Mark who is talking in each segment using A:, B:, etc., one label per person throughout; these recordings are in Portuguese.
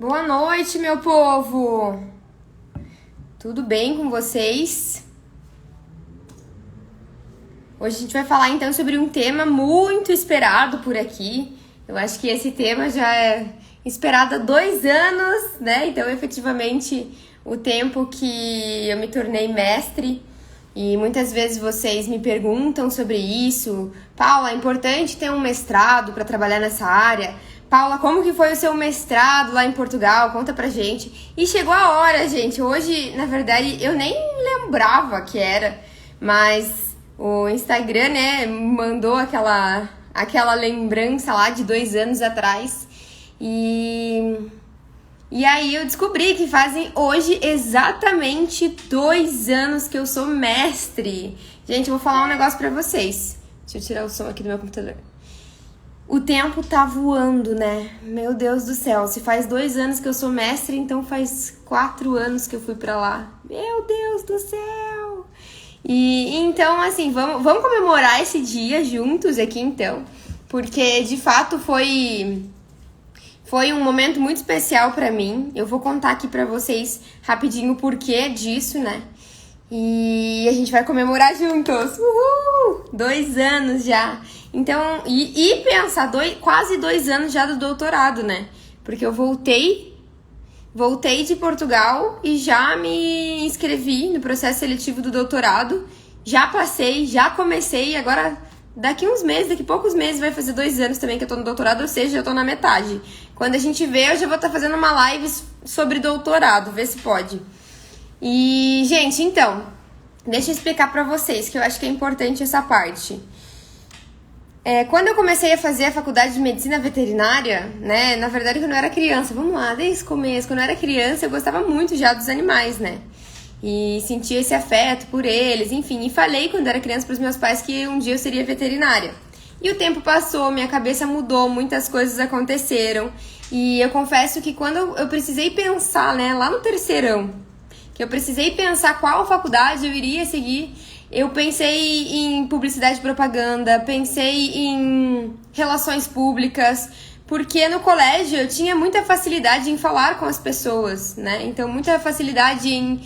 A: Boa noite, meu povo! Tudo bem com vocês? Hoje a gente vai falar então sobre um tema muito esperado por aqui. Eu acho que esse tema já é esperado há 2 anos, né? Então, efetivamente, o tempo que eu me tornei mestre. E muitas vezes vocês me perguntam sobre isso. Paula, é importante ter um mestrado para trabalhar nessa área? Paula, como que foi o seu mestrado lá em Portugal? Conta pra gente. E chegou a hora, gente. Hoje, na verdade, eu nem lembrava que era, mas o Instagram, né, mandou aquela lembrança lá de 2 anos atrás. E aí eu descobri que fazem hoje exatamente 2 anos que eu sou mestre. Gente, eu vou falar um negócio pra vocês. Deixa eu tirar o som aqui do meu computador. O tempo tá voando, né? Meu Deus do céu. Se faz 2 anos que eu sou mestre, então faz 4 anos que eu fui pra lá. Meu Deus do céu! E então, assim, vamos comemorar esse dia juntos aqui, então. Porque, de fato, foi um momento muito especial pra mim. Eu vou contar aqui pra vocês rapidinho o porquê disso, né? E a gente vai comemorar juntos. Uhul! 2 anos já. Então, e pensar, quase 2 anos já do doutorado, né? Porque eu voltei de Portugal e já me inscrevi no processo seletivo do doutorado. Já passei, já comecei, agora daqui poucos meses vai fazer 2 anos também que eu tô no doutorado, ou seja, eu tô na metade. Quando a gente vê, eu já vou estar fazendo uma live sobre doutorado, ver se pode. E, gente, então, deixa eu explicar pra vocês, que eu acho que é importante essa parte. Quando eu comecei a fazer a faculdade de medicina veterinária, né, na verdade quando eu era criança, vamos lá, desde o começo, quando eu era criança eu gostava muito já dos animais, né, e sentia esse afeto por eles, enfim, e falei quando eu era criança pros meus pais que um dia eu seria veterinária. E o tempo passou, minha cabeça mudou, muitas coisas aconteceram, e eu confesso que quando eu precisei pensar, né, lá no terceirão, que eu precisei pensar qual faculdade eu iria seguir, eu pensei em publicidade e propaganda, pensei em relações públicas, porque no colégio eu tinha muita facilidade em falar com as pessoas, né? Então, muita facilidade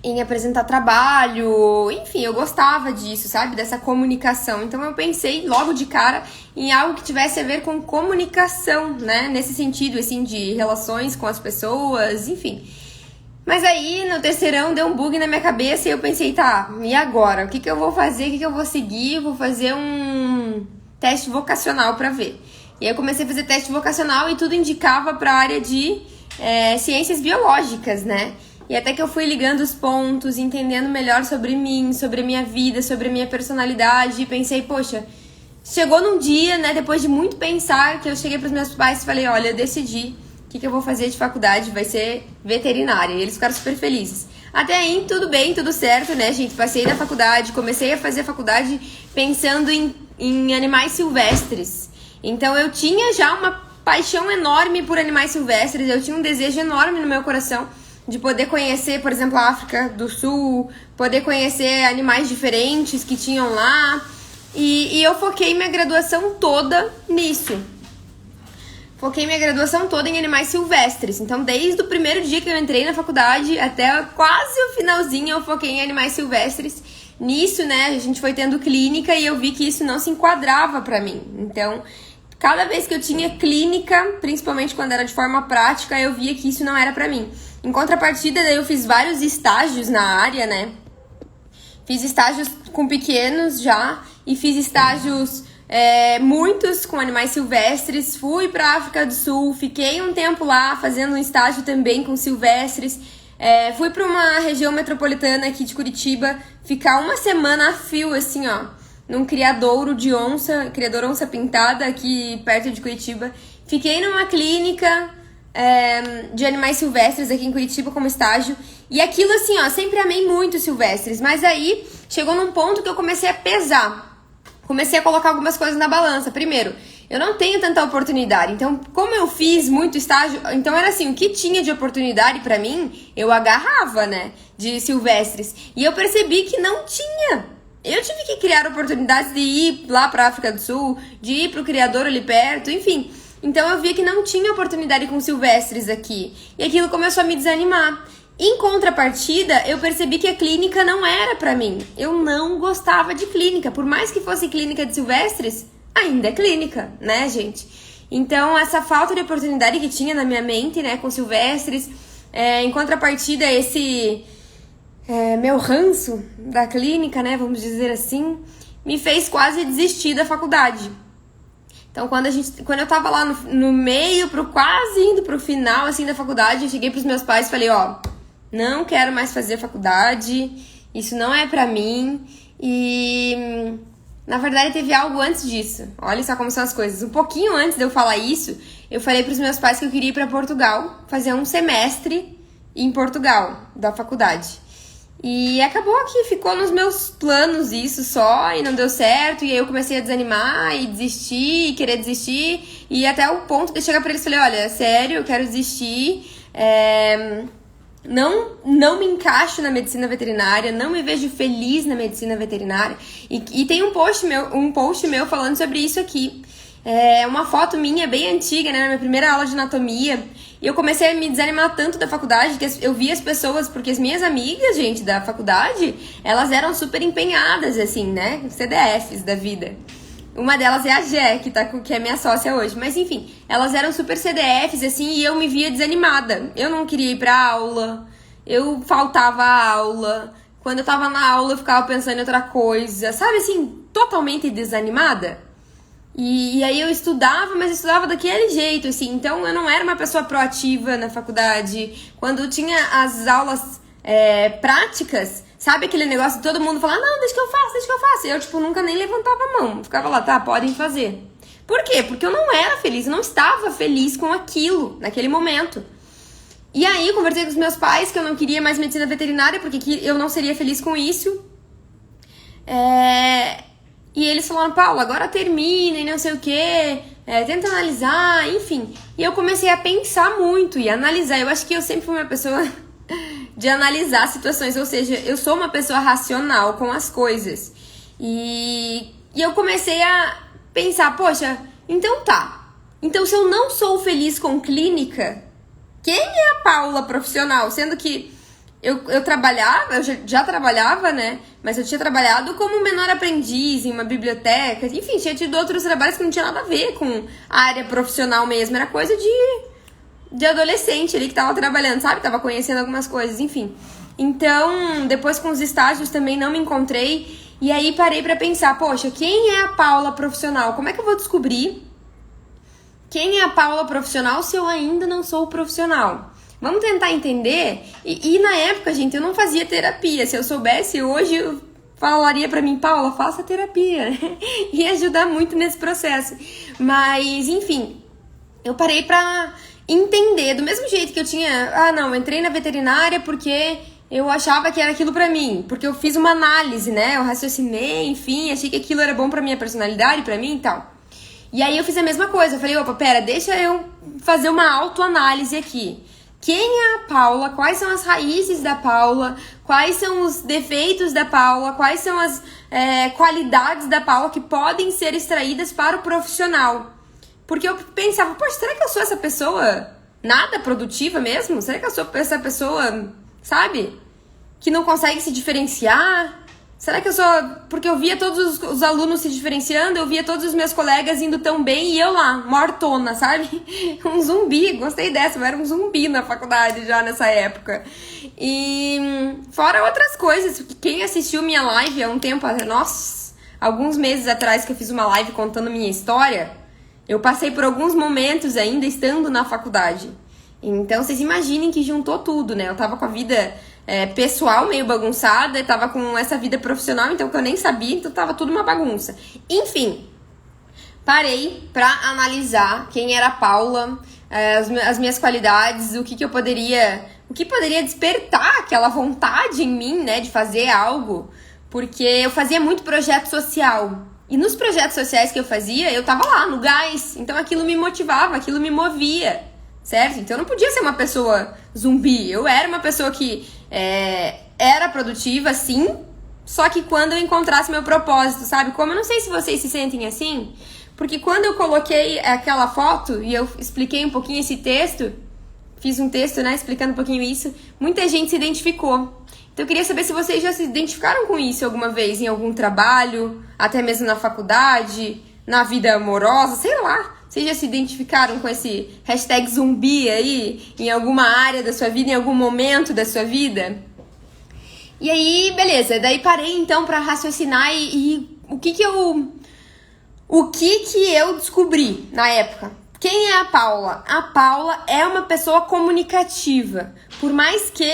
A: em apresentar trabalho, enfim, eu gostava disso, sabe? Dessa comunicação. Então, eu pensei logo de cara em algo que tivesse a ver com comunicação, né? Nesse sentido, assim, de relações com as pessoas, enfim. Mas aí, no terceirão, deu um bug na minha cabeça e eu pensei, tá, e agora? O que eu vou fazer? O que eu vou seguir? Eu vou fazer um teste vocacional pra ver. E aí eu comecei a fazer teste vocacional e tudo indicava pra área de ciências biológicas, né? E até que eu fui ligando os pontos, entendendo melhor sobre mim, sobre a minha vida, sobre a minha personalidade. E pensei, poxa, chegou num dia, né, depois de muito pensar, que eu cheguei pros meus pais e falei, olha, eu decidi. O que eu vou fazer de faculdade vai ser veterinária. E eles ficaram super felizes. Até aí, tudo bem, tudo certo, né, gente? Passei da faculdade, comecei a fazer a faculdade pensando em animais silvestres. Então, eu tinha já uma paixão enorme por animais silvestres. Eu tinha um desejo enorme no meu coração de poder conhecer, por exemplo, a África do Sul, poder conhecer animais diferentes que tinham lá. E eu foquei minha graduação toda nisso. Foquei minha graduação toda em animais silvestres. Então, desde o primeiro dia que eu entrei na faculdade até quase o finalzinho, eu foquei em animais silvestres. Nisso, né, a gente foi tendo clínica e eu vi que isso não se enquadrava pra mim. Então, cada vez que eu tinha clínica, principalmente quando era de forma prática, eu via que isso não era pra mim. Em contrapartida, daí eu fiz vários estágios na área, né? Fiz estágios com pequenos já e fiz estágios... muitos com animais silvestres, fui pra África do Sul, fiquei um tempo lá fazendo um estágio também com silvestres, fui pra uma região metropolitana aqui de Curitiba, ficar uma semana a fio, assim, ó, num criadouro de onça, criador onça pintada aqui perto de Curitiba, fiquei numa clínica de animais silvestres aqui em Curitiba como estágio, e aquilo assim, ó, sempre amei muito silvestres, mas aí chegou num ponto que eu comecei a pesar. Comecei a colocar algumas coisas na balança. Primeiro, eu não tenho tanta oportunidade. Então, como eu fiz muito estágio... Então, era assim, o que tinha de oportunidade pra mim, eu agarrava, né? De silvestres. E eu percebi que não tinha. Eu tive que criar oportunidades de ir lá pra África do Sul, de ir pro criador ali perto, enfim. Então eu via que não tinha oportunidade com Silvestres aqui. E aquilo começou a me desanimar. Em contrapartida, eu percebi que a clínica não era pra mim. Eu não gostava de clínica. Por mais que fosse clínica de Silvestres, ainda é clínica, né, gente? Então, essa falta de oportunidade que tinha na minha mente, né, com Silvestres, em contrapartida, esse meu ranço da clínica, né, vamos dizer assim, me fez quase desistir da faculdade. Então, quando eu tava lá no meio, quase indo pro final, assim, da faculdade, eu cheguei pros meus pais e falei, não quero mais fazer faculdade, isso não é pra mim. E, na verdade, teve algo antes disso. Olha só como são as coisas. Um pouquinho antes de eu falar isso, eu falei pros meus pais que eu queria ir pra Portugal, fazer um semestre em Portugal, da faculdade. E acabou que ficou nos meus planos isso só, e não deu certo, e aí eu comecei a desanimar, e desistir, e querer desistir, e até o ponto de chegar pra eles e falei, olha, sério, eu quero desistir, não me encaixo na medicina veterinária, não me vejo feliz na medicina veterinária. E tem um post meu falando sobre isso aqui. É uma foto minha bem antiga, né, na minha primeira aula de anatomia. E eu comecei a me desanimar tanto da faculdade que eu vi as pessoas, porque as minhas amigas, gente, da faculdade, elas eram super empenhadas, assim, né, CDFs da vida. Uma delas é a Jé, que é minha sócia hoje. Mas, enfim, elas eram super CDFs, assim, e eu me via desanimada. Eu não queria ir pra aula, eu faltava a aula. Quando eu tava na aula, eu ficava pensando em outra coisa. Sabe, assim, totalmente desanimada? E aí eu estudava, mas estudava daquele jeito, assim. Então, eu não era uma pessoa proativa na faculdade. Quando tinha as aulas práticas... Sabe aquele negócio de todo mundo falar, não, deixa que eu faço. E eu, nunca nem levantava a mão. Ficava lá, tá, podem fazer. Por quê? Porque eu não era feliz, eu não estava feliz com aquilo, naquele momento. E aí, conversei com os meus pais que eu não queria mais medicina veterinária, porque eu não seria feliz com isso. E eles falaram, Paula, agora termina e não sei o quê, tenta analisar, enfim. E eu comecei a pensar muito e analisar. Eu acho que eu sempre fui uma pessoa... de analisar situações, ou seja, eu sou uma pessoa racional com as coisas. E eu comecei a pensar, poxa, então tá. Então se eu não sou feliz com clínica, quem é a Paula profissional? Sendo que eu trabalhava, eu já trabalhava, né? Mas eu tinha trabalhado como menor aprendiz em uma biblioteca. Enfim, tinha tido outros trabalhos que não tinha nada a ver com a área profissional mesmo. Era coisa de adolescente ali que tava trabalhando, sabe? Tava conhecendo algumas coisas, enfim. Então, depois com os estágios também não me encontrei. E aí parei pra pensar, poxa, quem é a Paula profissional? Como é que eu vou descobrir quem é a Paula profissional se eu ainda não sou profissional? Vamos tentar entender. E na época, gente, eu não fazia terapia. Se eu soubesse hoje, eu falaria pra mim, Paula, faça terapia. Ia ajudar muito nesse processo. Mas, enfim, eu parei pra... entender, do mesmo jeito que eu tinha... eu entrei na veterinária porque eu achava que era aquilo pra mim. Porque eu fiz uma análise, né? Eu raciocinei, enfim, achei que aquilo era bom pra minha personalidade, pra mim e tal. E aí eu fiz a mesma coisa. Eu falei, opa, pera, deixa eu fazer uma autoanálise aqui. Quem é a Paula? Quais são as raízes da Paula? Quais são os defeitos da Paula? Quais são as qualidades da Paula que podem ser extraídas para o profissional? Porque eu pensava, poxa, será que eu sou essa pessoa nada produtiva mesmo? Será que eu sou essa pessoa, sabe, que não consegue se diferenciar? Será que eu sou... Porque eu via todos os alunos se diferenciando, eu via todos os meus colegas indo tão bem e eu lá, mortona, sabe? Um zumbi, gostei dessa, eu era um zumbi na faculdade já nessa época. E fora outras coisas, quem assistiu minha live há um tempo, nossa, alguns meses atrás que eu fiz uma live contando minha história... Eu passei por alguns momentos ainda estando na faculdade. Então, vocês imaginem que juntou tudo, né? Eu tava com a vida pessoal meio bagunçada, tava com essa vida profissional, então que eu nem sabia, então tava tudo uma bagunça. Enfim, parei pra analisar quem era a Paula, as minhas qualidades, o que poderia despertar aquela vontade em mim, né, de fazer algo, porque eu fazia muito projeto social. E nos projetos sociais que eu fazia, eu tava lá, no gás. Então aquilo me motivava, aquilo me movia, certo? Então eu não podia ser uma pessoa zumbi. Eu era uma pessoa que era produtiva, sim, só que quando eu encontrasse meu propósito, sabe? Como eu não sei se vocês se sentem assim, Porque quando eu coloquei aquela foto e eu expliquei um pouquinho esse texto, fiz um texto, né, explicando um pouquinho isso, muita gente se identificou. Então eu queria saber se vocês já se identificaram com isso alguma vez, em algum trabalho, até mesmo na faculdade, na vida amorosa, sei lá. Vocês já se identificaram com esse hashtag zumbi aí, em alguma área da sua vida, em algum momento da sua vida? E aí, beleza, daí parei então pra raciocinar e o que que eu descobri na época? Quem é a Paula? A Paula é uma pessoa comunicativa. Por mais que...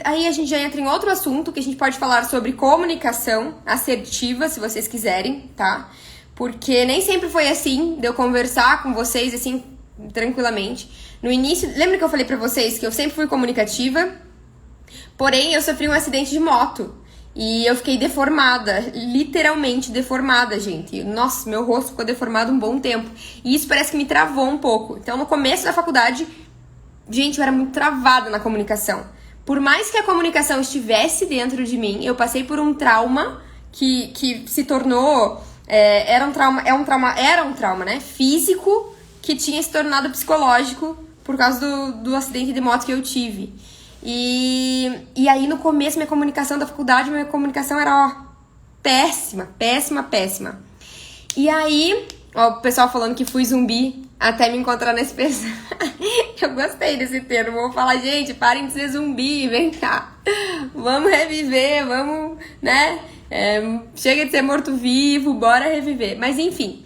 A: Aí a gente já entra em outro assunto, que a gente pode falar sobre comunicação assertiva, se vocês quiserem, tá? Porque nem sempre foi assim, de eu conversar com vocês, assim, tranquilamente. No início... Lembra que eu falei pra vocês que eu sempre fui comunicativa? Porém, eu sofri um acidente de moto. E eu fiquei deformada, literalmente deformada, gente. Nossa, meu rosto ficou deformado um bom tempo. E isso parece que me travou um pouco. Então, no começo da faculdade, gente, eu era muito travada na comunicação. Por mais que a comunicação estivesse dentro de mim, eu passei por um trauma que se tornou... era um trauma, né? Físico, que tinha se tornado psicológico por causa do acidente de moto que eu tive. E aí no começo minha comunicação da faculdade, minha comunicação era péssima. E aí, o pessoal falando que fui zumbi até me encontrar nesse personagem. Eu gostei desse termo, vou falar, gente, parem de ser zumbi, vem cá. Vamos reviver, vamos, né? Chega de ser morto-vivo, bora reviver. Mas enfim,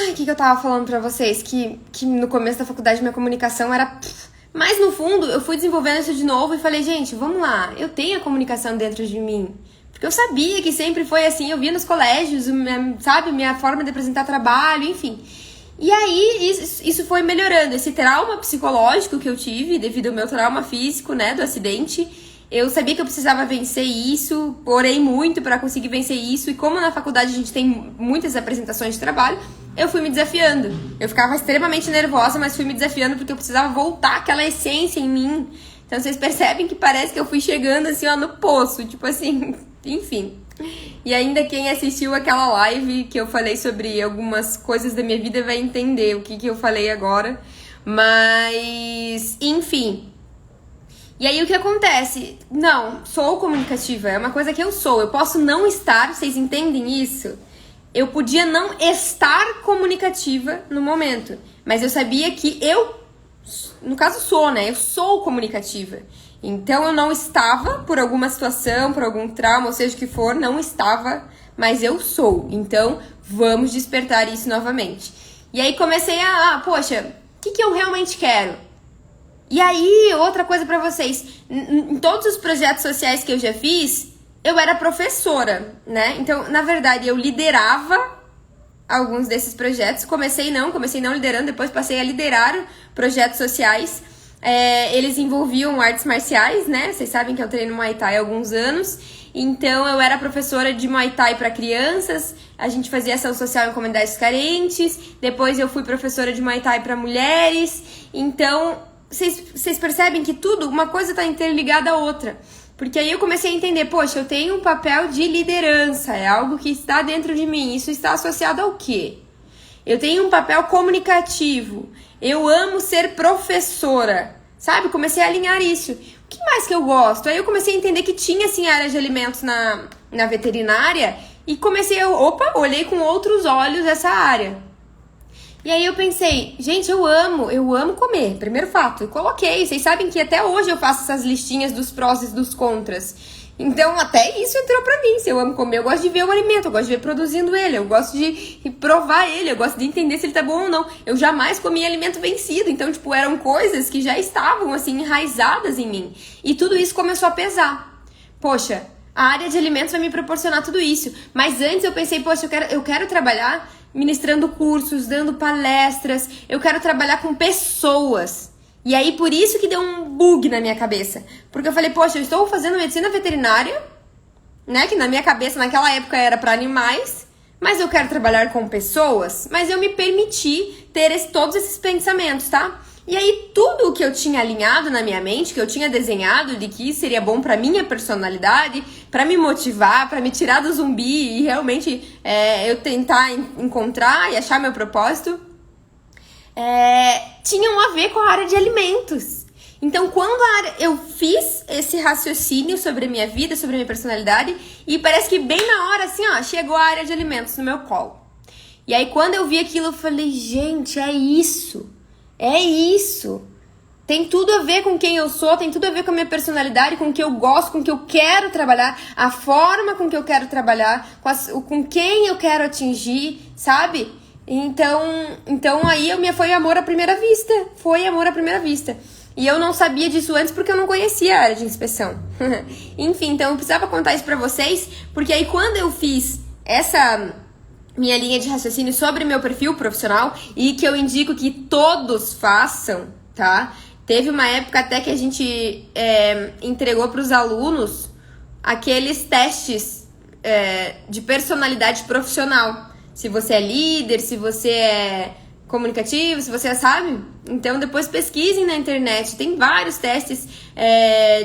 A: o que eu tava falando pra vocês? Que no começo da faculdade minha comunicação era... Mas no fundo, eu fui desenvolvendo isso de novo e falei, gente, vamos lá, eu tenho a comunicação dentro de mim. Porque eu sabia que sempre foi assim, eu via nos colégios, sabe, minha forma de apresentar trabalho, enfim. E aí, isso foi melhorando. Esse trauma psicológico que eu tive, devido ao meu trauma físico, né, do acidente, eu sabia que eu precisava vencer isso, orei muito pra conseguir vencer isso. E como na faculdade a gente tem muitas apresentações de trabalho, eu fui me desafiando. Eu ficava extremamente nervosa, mas fui me desafiando porque eu precisava voltar aquela essência em mim. Então vocês percebem que parece que eu fui chegando assim, ó, no poço, tipo assim, enfim. E ainda quem assistiu aquela live que eu falei sobre algumas coisas da minha vida vai entender o que eu falei agora. Mas, enfim. E aí o que acontece? Não, sou comunicativa, é uma coisa que eu sou. Eu posso não estar, vocês entendem isso? Eu podia não estar comunicativa no momento, mas eu sabia que eu, no caso sou, né? Eu sou comunicativa. Então eu não estava por alguma situação, por algum trauma, ou seja o que for, não estava, mas eu sou. Então vamos despertar isso novamente. E aí comecei poxa, o que eu realmente quero? E aí, outra coisa pra vocês, em todos os projetos sociais que eu já fiz, eu era professora, né? Então, na verdade, eu liderava alguns desses projetos. Comecei não liderando, depois passei a liderar projetos sociais. Eles envolviam artes marciais, né? Vocês sabem que eu treino Muay Thai há alguns anos. Então, eu era professora de Muay Thai para crianças. A gente fazia ação social em comunidades carentes. Depois, eu fui professora de Muay Thai para mulheres. Então, vocês percebem que uma coisa está interligada à outra. Porque aí eu comecei a entender, poxa, eu tenho um papel de liderança, é algo que está dentro de mim. Isso está associado ao quê? Eu tenho um papel comunicativo. Eu amo ser professora. Sabe? Comecei a alinhar isso. O que mais que eu gosto? Aí eu comecei a entender que tinha, assim, área de alimentos na veterinária. E olhei com outros olhos essa área. E aí eu pensei, gente, eu amo comer, primeiro fato. Eu coloquei, vocês sabem que até hoje eu faço essas listinhas dos prós e dos contras. Então até isso entrou pra mim, se eu amo comer, eu gosto de ver o alimento, eu gosto de ver produzindo ele, eu gosto de provar ele, eu gosto de entender se ele tá bom ou não. Eu jamais comi alimento vencido, então tipo, eram coisas que já estavam assim enraizadas em mim. E tudo isso começou a pesar. Poxa, a área de alimentos vai me proporcionar tudo isso. Mas antes eu pensei, poxa, eu quero trabalhar ministrando cursos, dando palestras, eu quero trabalhar com pessoas. E aí, por isso que deu um bug na minha cabeça. Porque eu falei, poxa, eu estou fazendo medicina veterinária, né, que na minha cabeça, naquela época, era para animais, mas eu quero trabalhar com pessoas, mas eu me permiti ter todos esses pensamentos, tá? E aí tudo o que eu tinha alinhado na minha mente, que eu tinha desenhado de que seria bom pra minha personalidade, pra me motivar, pra me tirar do zumbi e realmente eu tentar encontrar e achar meu propósito, tinham a ver com a área de alimentos. Então, quando eu fiz esse raciocínio sobre a minha vida, sobre a minha personalidade, e parece que bem na hora, assim, ó, chegou a área de alimentos no meu colo. E aí, quando eu vi aquilo, eu falei, gente, é isso. É isso. Tem tudo a ver com quem eu sou, tem tudo a ver com a minha personalidade, com o que eu gosto, com o que eu quero trabalhar, a forma com que eu quero trabalhar, com quem eu quero atingir, sabe? Então aí foi amor à primeira vista. Foi amor à primeira vista. E eu não sabia disso antes porque eu não conhecia a área de inspeção. Enfim, então eu precisava contar isso pra vocês, porque aí quando eu fiz essa minha linha de raciocínio sobre meu perfil profissional, e que eu indico que todos façam, tá? Teve uma época até que a gente entregou para os alunos aqueles testes de personalidade profissional. Se você é líder, se você é comunicativo, se você sabe. Então depois pesquisem na internet, tem vários testes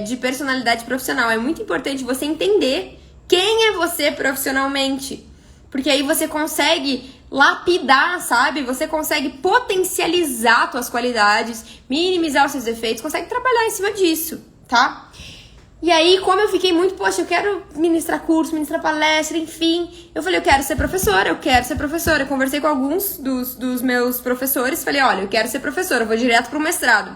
A: de personalidade profissional. É muito importante você entender quem é você profissionalmente. Porque aí você consegue lapidar, sabe? Você consegue potencializar suas qualidades, minimizar os seus defeitos, consegue trabalhar em cima disso, tá? E aí, como eu fiquei muito, poxa, eu quero ministrar curso, ministrar palestra, enfim. Eu falei, eu quero ser professora. Eu conversei com alguns dos meus professores, falei, olha, eu quero ser professora, eu vou direto pro mestrado.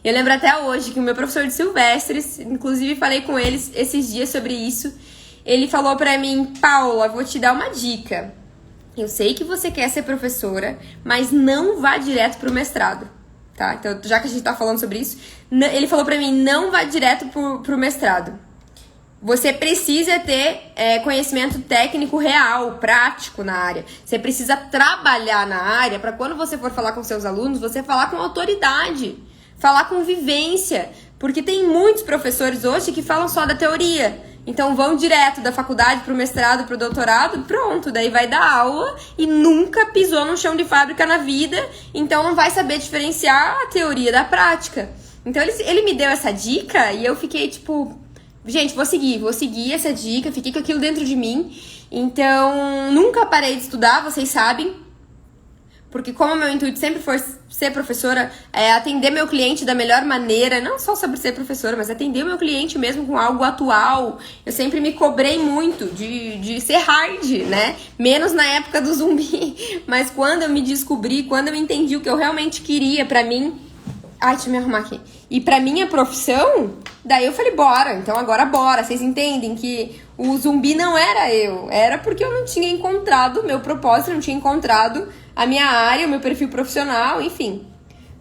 A: Eu lembro até hoje que o meu professor de Silvestres, inclusive falei com eles esses dias sobre isso, ele falou pra mim, Paula, vou te dar uma dica. Eu sei que você quer ser professora, mas não vá direto pro mestrado, tá? Então, já que a gente tá falando sobre isso, ele falou pra mim, não vá direto pro mestrado. Você precisa ter conhecimento técnico real, prático na área. Você precisa trabalhar na área para quando você for falar com seus alunos, você falar com autoridade, falar com vivência. Porque tem muitos professores hoje que falam só da teoria. Então vão direto da faculdade pro mestrado, pro doutorado, pronto, daí vai dar aula e nunca pisou no chão de fábrica na vida, então não vai saber diferenciar a teoria da prática. Então ele me deu essa dica e eu fiquei tipo, gente, vou seguir essa dica, fiquei com aquilo dentro de mim. Então nunca parei de estudar, vocês sabem. Porque como meu intuito sempre foi ser professora, atender meu cliente da melhor maneira, não só sobre ser professora, mas atender meu cliente mesmo com algo atual. Eu sempre me cobrei muito de ser hard, né? Menos na época do zumbi. Mas quando eu me descobri, quando eu entendi o que eu realmente queria pra mim... Ai, deixa eu me arrumar aqui. E pra minha profissão, daí eu falei, bora. Então agora bora. Vocês entendem que o zumbi não era eu. Era porque eu não tinha encontrado o meu propósito, não tinha encontrado a minha área, o meu perfil profissional, enfim.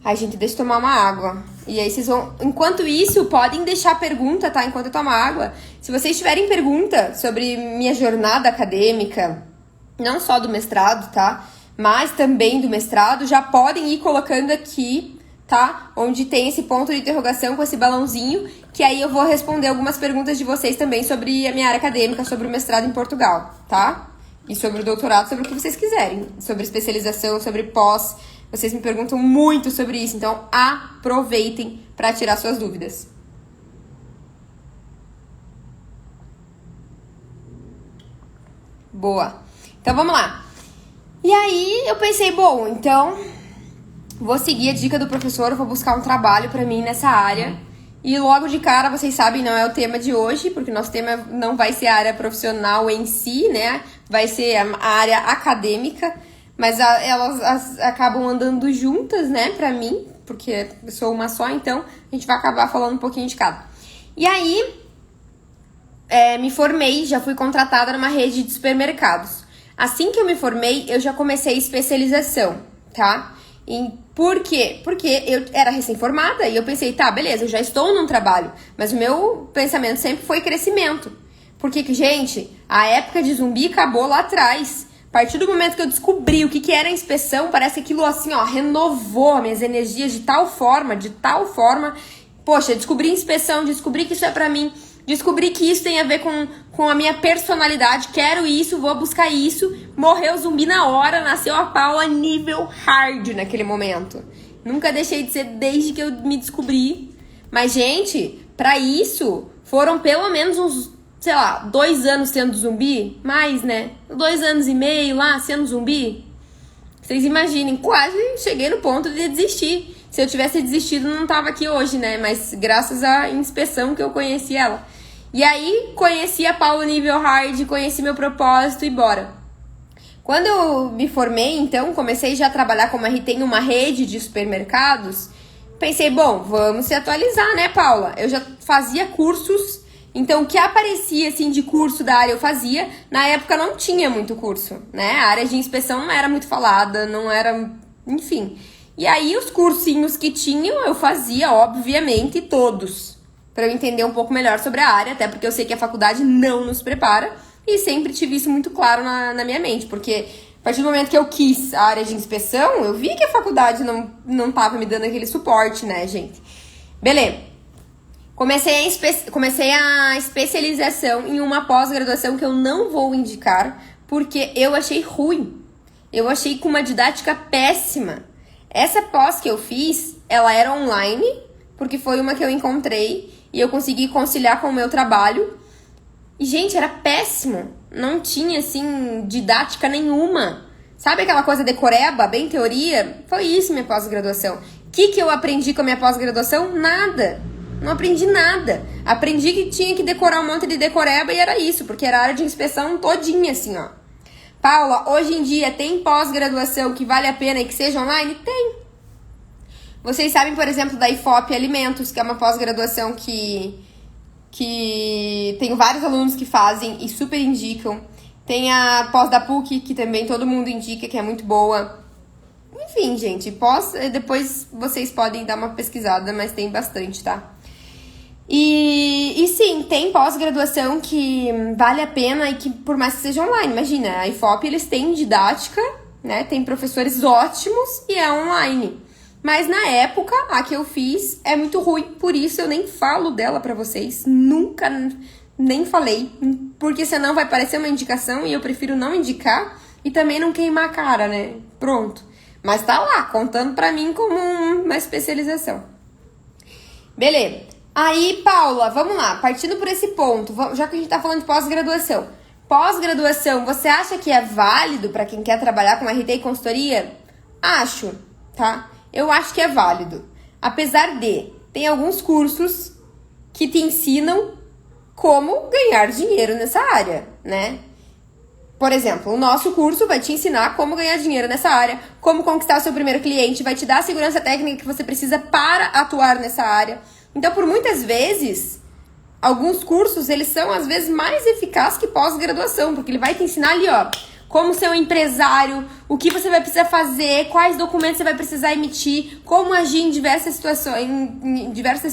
A: Ai, gente, deixa eu tomar uma água. E aí vocês vão... Enquanto isso, podem deixar pergunta, tá? Enquanto eu tomo água. Se vocês tiverem pergunta sobre minha jornada acadêmica, não só do mestrado, tá? Mas também do mestrado, já podem ir colocando aqui, tá? Onde tem esse ponto de interrogação com esse balãozinho, que aí eu vou responder algumas perguntas de vocês também sobre a minha área acadêmica, sobre o mestrado em Portugal, tá? E sobre o doutorado, sobre o que vocês quiserem. Sobre especialização, sobre pós. Vocês me perguntam muito sobre isso, então aproveitem para tirar suas dúvidas. Boa. Então vamos lá. E aí eu pensei, bom, então vou seguir a dica do professor, vou buscar um trabalho para mim nessa área. E logo de cara, vocês sabem, não é o tema de hoje, porque o nosso tema não vai ser a área profissional em si, né? Vai ser a área acadêmica, mas elas acabam andando juntas, né, pra mim, porque eu sou uma só, então a gente vai acabar falando um pouquinho de cada. E aí, me formei, já fui contratada numa rede de supermercados. Assim que eu me formei, eu já comecei especialização, tá? Por quê? Porque eu era recém-formada e eu pensei, tá, beleza, eu já estou num trabalho, mas o meu pensamento sempre foi crescimento. Porque, gente, a época de zumbi acabou lá atrás. A partir do momento que eu descobri o que era a inspeção, parece que aquilo assim, ó, renovou minhas energias de tal forma, poxa, descobri inspeção, descobri que isso é pra mim, descobri que isso tem a ver com a minha personalidade, quero isso, vou buscar isso. Morreu o zumbi na hora, nasceu a Paula nível hard naquele momento. Nunca deixei de ser desde que eu me descobri. Mas, gente, pra isso, foram pelo menos uns, sei lá, 2 anos sendo zumbi. Mais, né? 2 anos e meio lá sendo zumbi. Vocês imaginem, quase cheguei no ponto de desistir. Se eu tivesse desistido, não tava aqui hoje, né? Mas graças à inspeção que eu conheci ela. E aí, conheci a Paula nível hard, conheci meu propósito e bora. Quando eu me formei, então, comecei já a trabalhar como RT em uma rede de supermercados. Pensei, bom, vamos se atualizar, né, Paula? Eu já fazia cursos, então o que aparecia, assim, de curso da área eu fazia. Na época não tinha muito curso, né? A área de inspeção não era muito falada, não era... Enfim. E aí, os cursinhos que tinham, eu fazia, obviamente, todos. Para eu entender um pouco melhor sobre a área, até porque eu sei que a faculdade não nos prepara. E sempre tive isso muito claro na minha mente, porque a partir do momento que eu quis a área de inspeção, eu vi que a faculdade não tava me dando aquele suporte, né, gente? Beleza. Comecei a especialização em uma pós-graduação que eu não vou indicar, porque eu achei ruim. Eu achei com uma didática péssima. Essa pós que eu fiz, ela era online, porque foi uma que eu encontrei e eu consegui conciliar com o meu trabalho. E, gente, era péssimo. Não tinha, assim, didática nenhuma. Sabe aquela coisa decoreba, bem teoria? Foi isso minha pós-graduação. O que eu aprendi com a minha pós-graduação? Nada. Não aprendi nada. Aprendi que tinha que decorar um monte de decoreba e era isso, porque era a área de inspeção todinha, assim, ó. Paula, hoje em dia tem pós-graduação que vale a pena e que seja online? Tem. Vocês sabem, por exemplo, da IFOP Alimentos, que é uma pós-graduação que tenho vários alunos que fazem e super indicam. Tem a pós da PUC, que também todo mundo indica, que é muito boa. Enfim, gente, depois vocês podem dar uma pesquisada, mas tem bastante, tá? E sim, tem pós-graduação que vale a pena e que por mais que seja online, imagina, a IFOP eles têm didática, né? Tem professores ótimos e é online. Mas na época, a que eu fiz é muito ruim, por isso eu nem falo dela pra vocês. Nunca, nem falei, porque senão vai parecer uma indicação e eu prefiro não indicar e também não queimar a cara, né? Pronto. Mas tá lá, contando pra mim como uma especialização. Beleza. Aí, Paula, vamos lá, partindo por esse ponto, já que a gente tá falando de pós-graduação. Pós-graduação, você acha que é válido pra quem quer trabalhar com RT e consultoria? Acho, tá? Eu acho que é válido. Apesar de, tem alguns cursos que te ensinam como ganhar dinheiro nessa área, né? Por exemplo, o nosso curso vai te ensinar como ganhar dinheiro nessa área, como conquistar o seu primeiro cliente, vai te dar a segurança técnica que você precisa para atuar nessa área. Então, por muitas vezes, alguns cursos, eles são, às vezes, mais eficazes que pós-graduação, porque ele vai te ensinar ali, ó, como ser um empresário, o que você vai precisar fazer, quais documentos você vai precisar emitir, como agir em diversas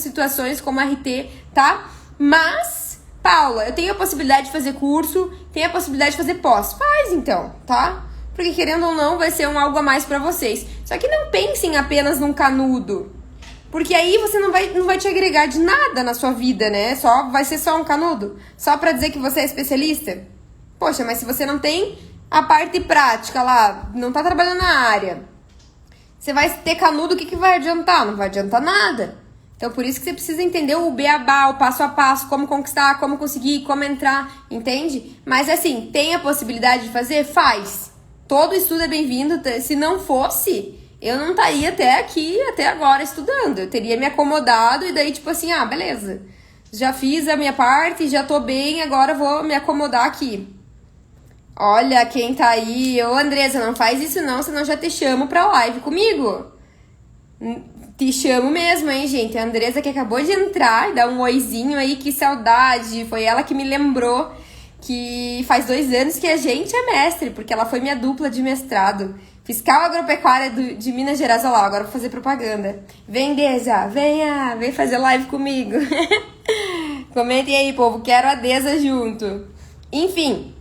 A: situações como RT, tá? Mas, Paula, eu tenho a possibilidade de fazer curso, tenho a possibilidade de fazer pós. Faz então, tá? Porque querendo ou não, vai ser algo a mais pra vocês. Só que não pensem apenas num canudo. Porque aí você não vai te agregar de nada na sua vida, né? Vai ser só um canudo? Só pra dizer que você é especialista? Poxa, mas se você não tem a parte prática lá, não tá trabalhando na área, você vai ter canudo, o que vai adiantar? Não vai adiantar nada. Então, por isso que você precisa entender o beabá, o passo a passo, como conquistar, como conseguir, como entrar, entende? Mas assim, tem a possibilidade de fazer? Faz. Todo estudo é bem-vindo. Se não fosse, eu não estaria até agora estudando. Eu teria me acomodado e daí, tipo assim, beleza. Já fiz a minha parte, já tô bem, agora vou me acomodar aqui. Olha quem tá aí. Ô, Andressa, não faz isso não, senão já te chamo pra live comigo. Te chamo mesmo, hein, gente? A Andressa que acabou de entrar e dar um oizinho aí, que saudade. Foi ela que me lembrou que faz 2 anos que a gente é mestre, porque ela foi minha dupla de mestrado. Fiscal agropecuária de Minas Gerais. Olha lá, agora vou fazer propaganda. Vem, Deza, vem fazer live comigo. Comentem aí, povo, quero a Deza junto. Enfim,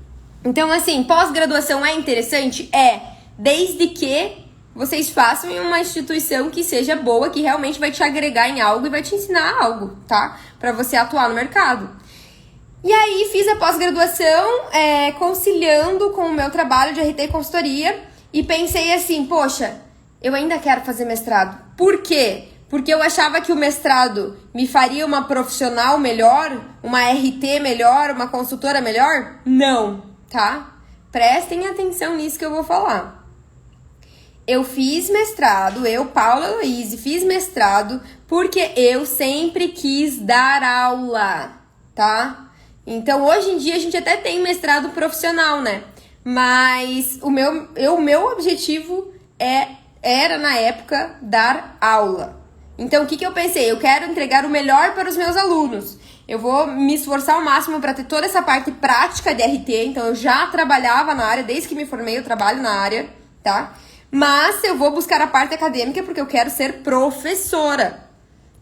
A: então assim, pós-graduação é interessante? É, desde que vocês façam em uma instituição que seja boa, que realmente vai te agregar em algo e vai te ensinar algo, tá? Pra você atuar no mercado. E aí, fiz a pós-graduação, conciliando com o meu trabalho de RT e consultoria, e pensei assim, poxa, eu ainda quero fazer mestrado. Por quê? Porque eu achava que o mestrado me faria uma profissional melhor, uma RT melhor, uma consultora melhor? Não, tá? Prestem atenção nisso que eu vou falar. Eu fiz mestrado, Paula Heloise, fiz mestrado porque eu sempre quis dar aula, tá? Então, hoje em dia, a gente até tem mestrado profissional, né? Mas o meu objetivo era, na época, dar aula. Então, o que eu pensei? Eu quero entregar o melhor para os meus alunos. Eu vou me esforçar ao máximo para ter toda essa parte prática de RT. Então, eu já trabalhava na área, desde que me formei eu trabalho na área, tá? Mas eu vou buscar a parte acadêmica porque eu quero ser professora.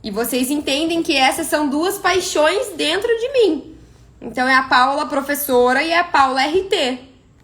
A: E vocês entendem que essas são duas paixões dentro de mim. Então, é a Paula professora e a Paula RT.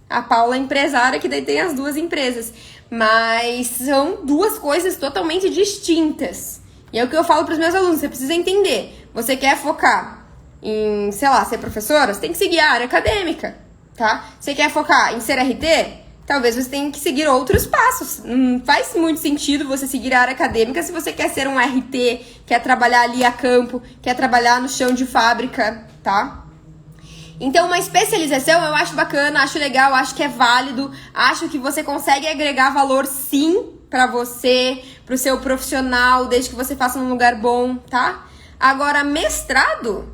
A: A Paula empresária, que daí tem as duas empresas. Mas são duas coisas totalmente distintas. E é o que eu falo para os meus alunos, você precisa entender. Você quer focar em, sei lá, ser professora? Você tem que seguir a área acadêmica, tá? Você quer focar em ser RT? Talvez você tenha que seguir outros passos. Não faz muito sentido você seguir a área acadêmica se você quer ser um RT, quer trabalhar ali a campo, quer trabalhar no chão de fábrica, tá? Então, uma especialização eu acho bacana, acho legal, acho que é válido, acho que você consegue agregar valor sim pra você, pro seu profissional, desde que você faça num lugar bom, tá? Agora, mestrado,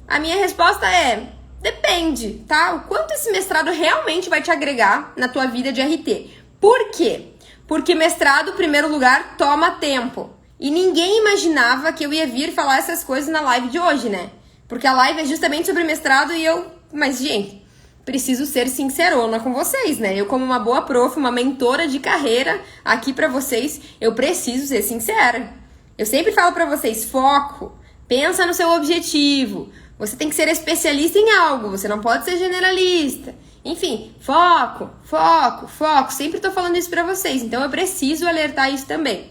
A: a minha resposta é, depende, tá? O quanto esse mestrado realmente vai te agregar na tua vida de RT. Por quê? Porque mestrado, em primeiro lugar, toma tempo. E ninguém imaginava que eu ia vir falar essas coisas na live de hoje, né? Porque a live é justamente sobre mestrado e eu... Mas, gente, preciso ser sincerona com vocês, né? Eu, como uma boa prof, uma mentora de carreira aqui pra vocês, eu preciso ser sincera. Eu sempre falo pra vocês, foco, pensa no seu objetivo. Você tem que ser especialista em algo, você não pode ser generalista. Enfim, foco, foco, foco. Sempre tô falando isso pra vocês, então eu preciso alertar isso também.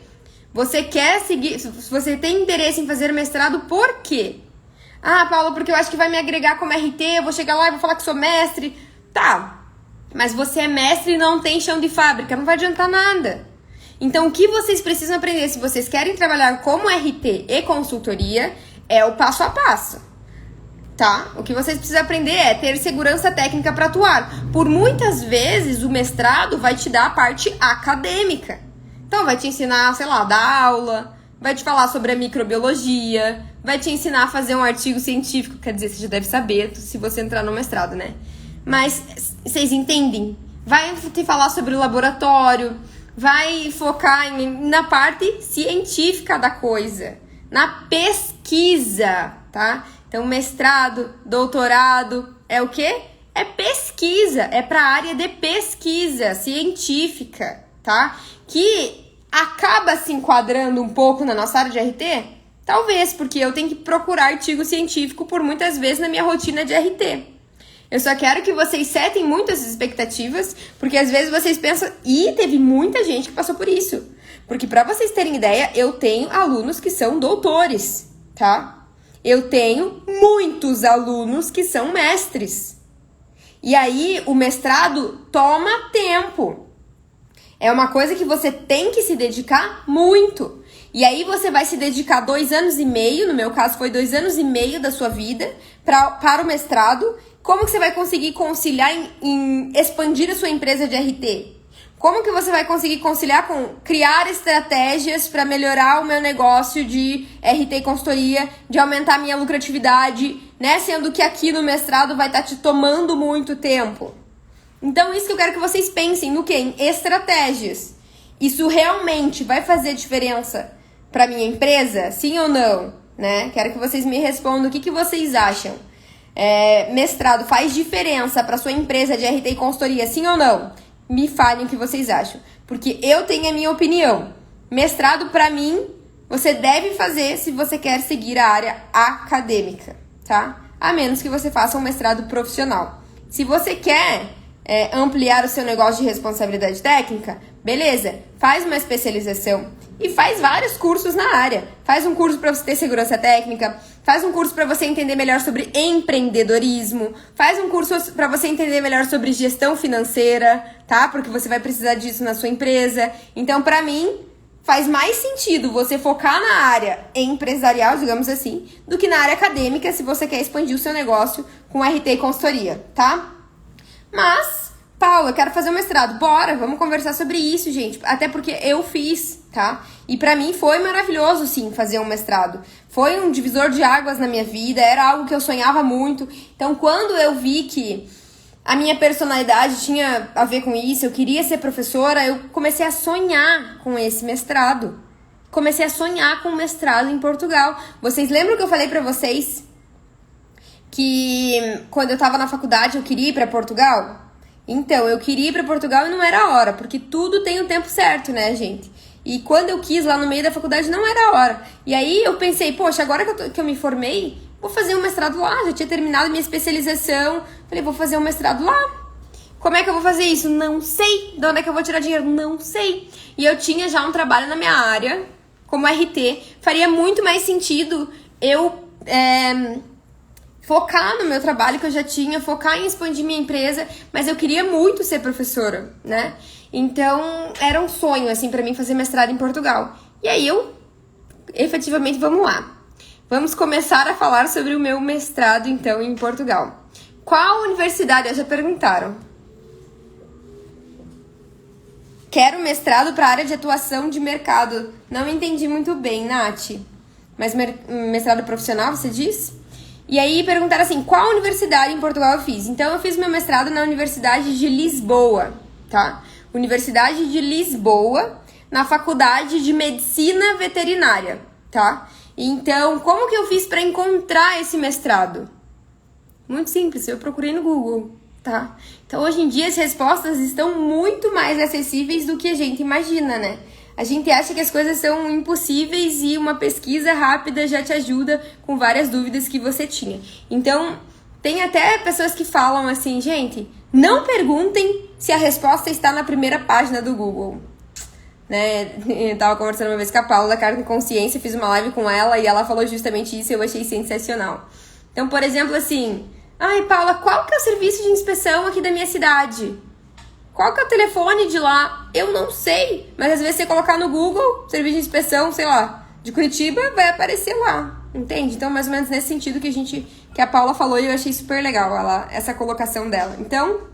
A: Você quer seguir... Você tem interesse em fazer mestrado, por quê? Ah, Paula, porque eu acho que vai me agregar como RT, eu vou chegar lá e vou falar que sou mestre. Tá, mas você é mestre e não tem chão de fábrica, não vai adiantar nada. Então, o que vocês precisam aprender, se vocês querem trabalhar como RT e consultoria, é o passo a passo, tá? O que vocês precisam aprender é ter segurança técnica para atuar. Por muitas vezes, o mestrado vai te dar a parte acadêmica. Então, vai te ensinar, sei lá, a dar aula, vai te falar sobre a microbiologia, vai te ensinar a fazer um artigo científico, quer dizer, você já deve saber se você entrar no mestrado, né? Mas vocês entendem? Vai te falar sobre o laboratório, vai focar na parte científica da coisa, na pesquisa, tá? Então, mestrado, doutorado, é o quê? É pesquisa, é para a área de pesquisa científica, tá? Que acaba se enquadrando um pouco na nossa área de RT? Talvez, porque eu tenho que procurar artigo científico por muitas vezes na minha rotina de RT. Eu só quero que vocês setem muito essas expectativas, porque às vezes vocês pensam... E teve muita gente que passou por isso. Porque pra vocês terem ideia, eu tenho alunos que são doutores, tá? Eu tenho muitos alunos que são mestres. E aí, o mestrado toma tempo. É uma coisa que você tem que se dedicar muito. E aí você vai se dedicar 2 anos e meio, no meu caso foi 2 anos e meio da sua vida, para o mestrado. Como que você vai conseguir conciliar em expandir a sua empresa de RT? Como que você vai conseguir conciliar com criar estratégias para melhorar o meu negócio de RT e consultoria, de aumentar a minha lucratividade, né? Sendo que aqui no mestrado vai estar te tomando muito tempo. Então, isso que eu quero que vocês pensem no quê? Em estratégias. Isso realmente vai fazer diferença para minha empresa? Sim ou não? Né? Quero que vocês me respondam o que vocês acham. Mestrado faz diferença para sua empresa de RT e consultoria? Sim ou não? Me falem o que vocês acham. Porque eu tenho a minha opinião. Mestrado, para mim, você deve fazer se você quer seguir a área acadêmica, tá? A menos que você faça um mestrado profissional. Se você quer... ampliar o seu negócio de responsabilidade técnica, beleza, faz uma especialização e faz vários cursos na área. Faz um curso para você ter segurança técnica, faz um curso para você entender melhor sobre empreendedorismo, faz um curso para você entender melhor sobre gestão financeira, tá? Porque você vai precisar disso na sua empresa. Então, para mim, faz mais sentido você focar na área empresarial, digamos assim, do que na área acadêmica, se você quer expandir o seu negócio com RT e consultoria, tá? Mas, Paula, eu quero fazer um mestrado. Bora, vamos conversar sobre isso, gente. Até porque eu fiz, tá? E pra mim foi maravilhoso, sim, fazer um mestrado. Foi um divisor de águas na minha vida, era algo que eu sonhava muito. Então, quando eu vi que a minha personalidade tinha a ver com isso, eu queria ser professora, eu comecei a sonhar com esse mestrado. Comecei a sonhar com um mestrado em Portugal. Vocês lembram que eu falei pra vocês que quando eu tava na faculdade eu queria ir pra Portugal? Então, eu queria ir pra Portugal e não era a hora, porque tudo tem o tempo certo, né, gente? E quando eu quis lá no meio da faculdade não era a hora. E aí eu pensei, poxa, agora que eu me formei, vou fazer um mestrado lá. Já tinha terminado minha especialização. Falei, vou fazer um mestrado lá. Como é que eu vou fazer isso? Não sei. De onde é que eu vou tirar dinheiro? Não sei. E eu tinha já um trabalho na minha área, como RT. Faria muito mais sentido eu focar no meu trabalho que eu já tinha, focar em expandir minha empresa, mas eu queria muito ser professora, né? Então, era um sonho, assim, pra mim fazer mestrado em Portugal. E aí efetivamente, vamos lá. Vamos começar a falar sobre o meu mestrado, então, em Portugal. Qual universidade? Já perguntaram. Quero mestrado para área de atuação de mercado. Não entendi muito bem, Nath. Mas mestrado profissional, você diz? E aí perguntaram assim, qual universidade em Portugal eu fiz? Então, eu fiz meu mestrado na Universidade de Lisboa, tá? Universidade de Lisboa, na Faculdade de Medicina Veterinária, tá? Então, como que eu fiz para encontrar esse mestrado? Muito simples, eu procurei no Google, tá? Então, hoje em dia, as respostas estão muito mais acessíveis do que a gente imagina, né? A gente acha que as coisas são impossíveis e uma pesquisa rápida já te ajuda com várias dúvidas que você tinha. Então, tem até pessoas que falam assim, gente, não perguntem se a resposta está na primeira página do Google. Né? Eu tava conversando uma vez com a Paula da Carta e Consciência, fiz uma live com ela e ela falou justamente isso e eu achei sensacional. Então, por exemplo, assim, ai, Paula, qual que é o serviço de inspeção aqui da minha cidade? Qual que é o telefone de lá? Eu não sei. Mas às vezes você colocar no Google, serviço de inspeção, sei lá, de Curitiba, vai aparecer lá. Entende? Então, mais ou menos nesse sentido que a Paula falou e eu achei super legal essa colocação dela. Então,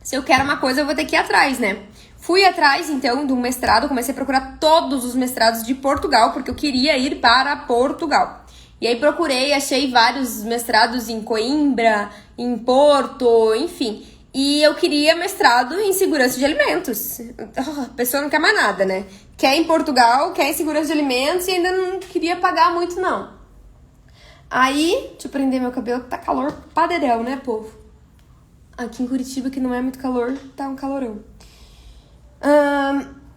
A: se eu quero uma coisa, eu vou ter que ir atrás, né? Fui atrás, então, do mestrado, comecei a procurar todos os mestrados de Portugal, porque eu queria ir para Portugal. E aí procurei, achei vários mestrados em Coimbra, em Porto, enfim. E eu queria mestrado em segurança de alimentos. A pessoa não quer mais nada, né? Quer em Portugal, quer em segurança de alimentos e ainda não queria pagar muito, não. Aí, deixa eu prender meu cabelo, que tá calor pra dedéu, né, povo? Aqui em Curitiba, que não é muito calor, tá um calorão.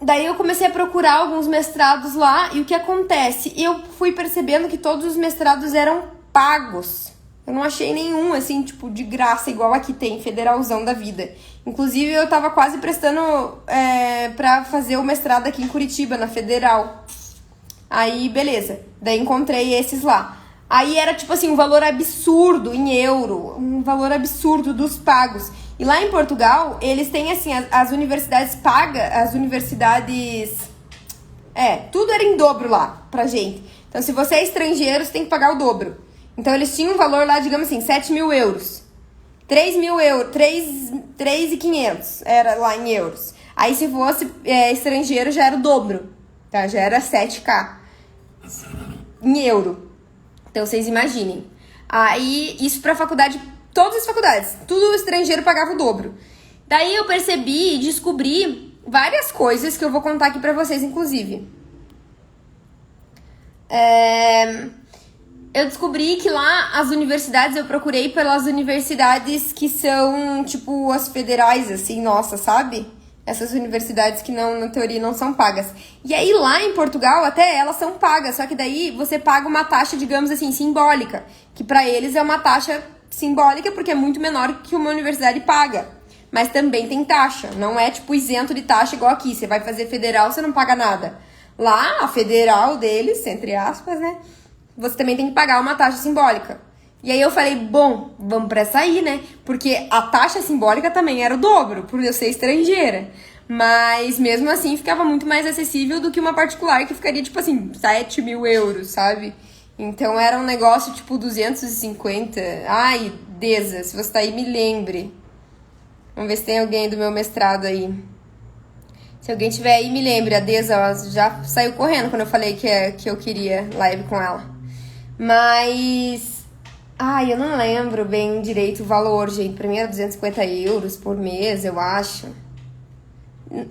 A: Daí eu comecei a procurar alguns mestrados lá e o que acontece? Eu fui percebendo que todos os mestrados eram pagos. Eu não achei nenhum, assim, tipo, de graça, igual aqui tem, federalzão da vida. Inclusive, eu tava quase prestando pra fazer o mestrado aqui em Curitiba, na Federal. Aí, beleza. Daí encontrei esses lá. Aí era, tipo assim, um valor absurdo em euro. Um valor absurdo dos pagos. E lá em Portugal, eles têm, assim, as universidades pagas, as universidades... tudo era em dobro lá pra gente. Então, se você é estrangeiro, você tem que pagar o dobro. Então, eles tinham um valor lá, digamos assim, 7 mil euros. 3 mil euros, 3.500 era lá em euros. Aí, se fosse estrangeiro, já era o dobro, tá? Já era 7k em euro. Então, vocês imaginem. Aí, isso pra faculdade... Todas as faculdades, tudo estrangeiro pagava o dobro. Daí eu percebi e descobri várias coisas que eu vou contar aqui pra vocês, inclusive. Eu descobri que lá as universidades, eu procurei pelas universidades que são, tipo, as federais, assim, nossa, sabe? Essas universidades que não, na teoria, não são pagas. E aí lá em Portugal, até elas são pagas, só que daí você paga uma taxa, digamos assim, simbólica. Que pra eles é uma taxa simbólica porque é muito menor que uma universidade paga. Mas também tem taxa, não é tipo isento de taxa igual aqui. Você vai fazer federal, você não paga nada. Lá, a federal deles, entre aspas, né? Você também tem que pagar uma taxa simbólica. E aí eu falei, bom, vamos pra essa aí, né? Porque a taxa simbólica também era o dobro, por eu ser estrangeira. Mas mesmo assim ficava muito mais acessível do que uma particular que ficaria, tipo assim, 7 mil euros, sabe? Então era um negócio tipo 250. Ai, Deza, se você tá aí, me lembre. Vamos ver se tem alguém do meu mestrado aí. Se alguém tiver aí, me lembre. A Deza já saiu correndo quando eu falei que eu queria live com ela. Mas... ai, eu não lembro bem direito o valor, gente. Pra mim era 250 euros por mês, eu acho.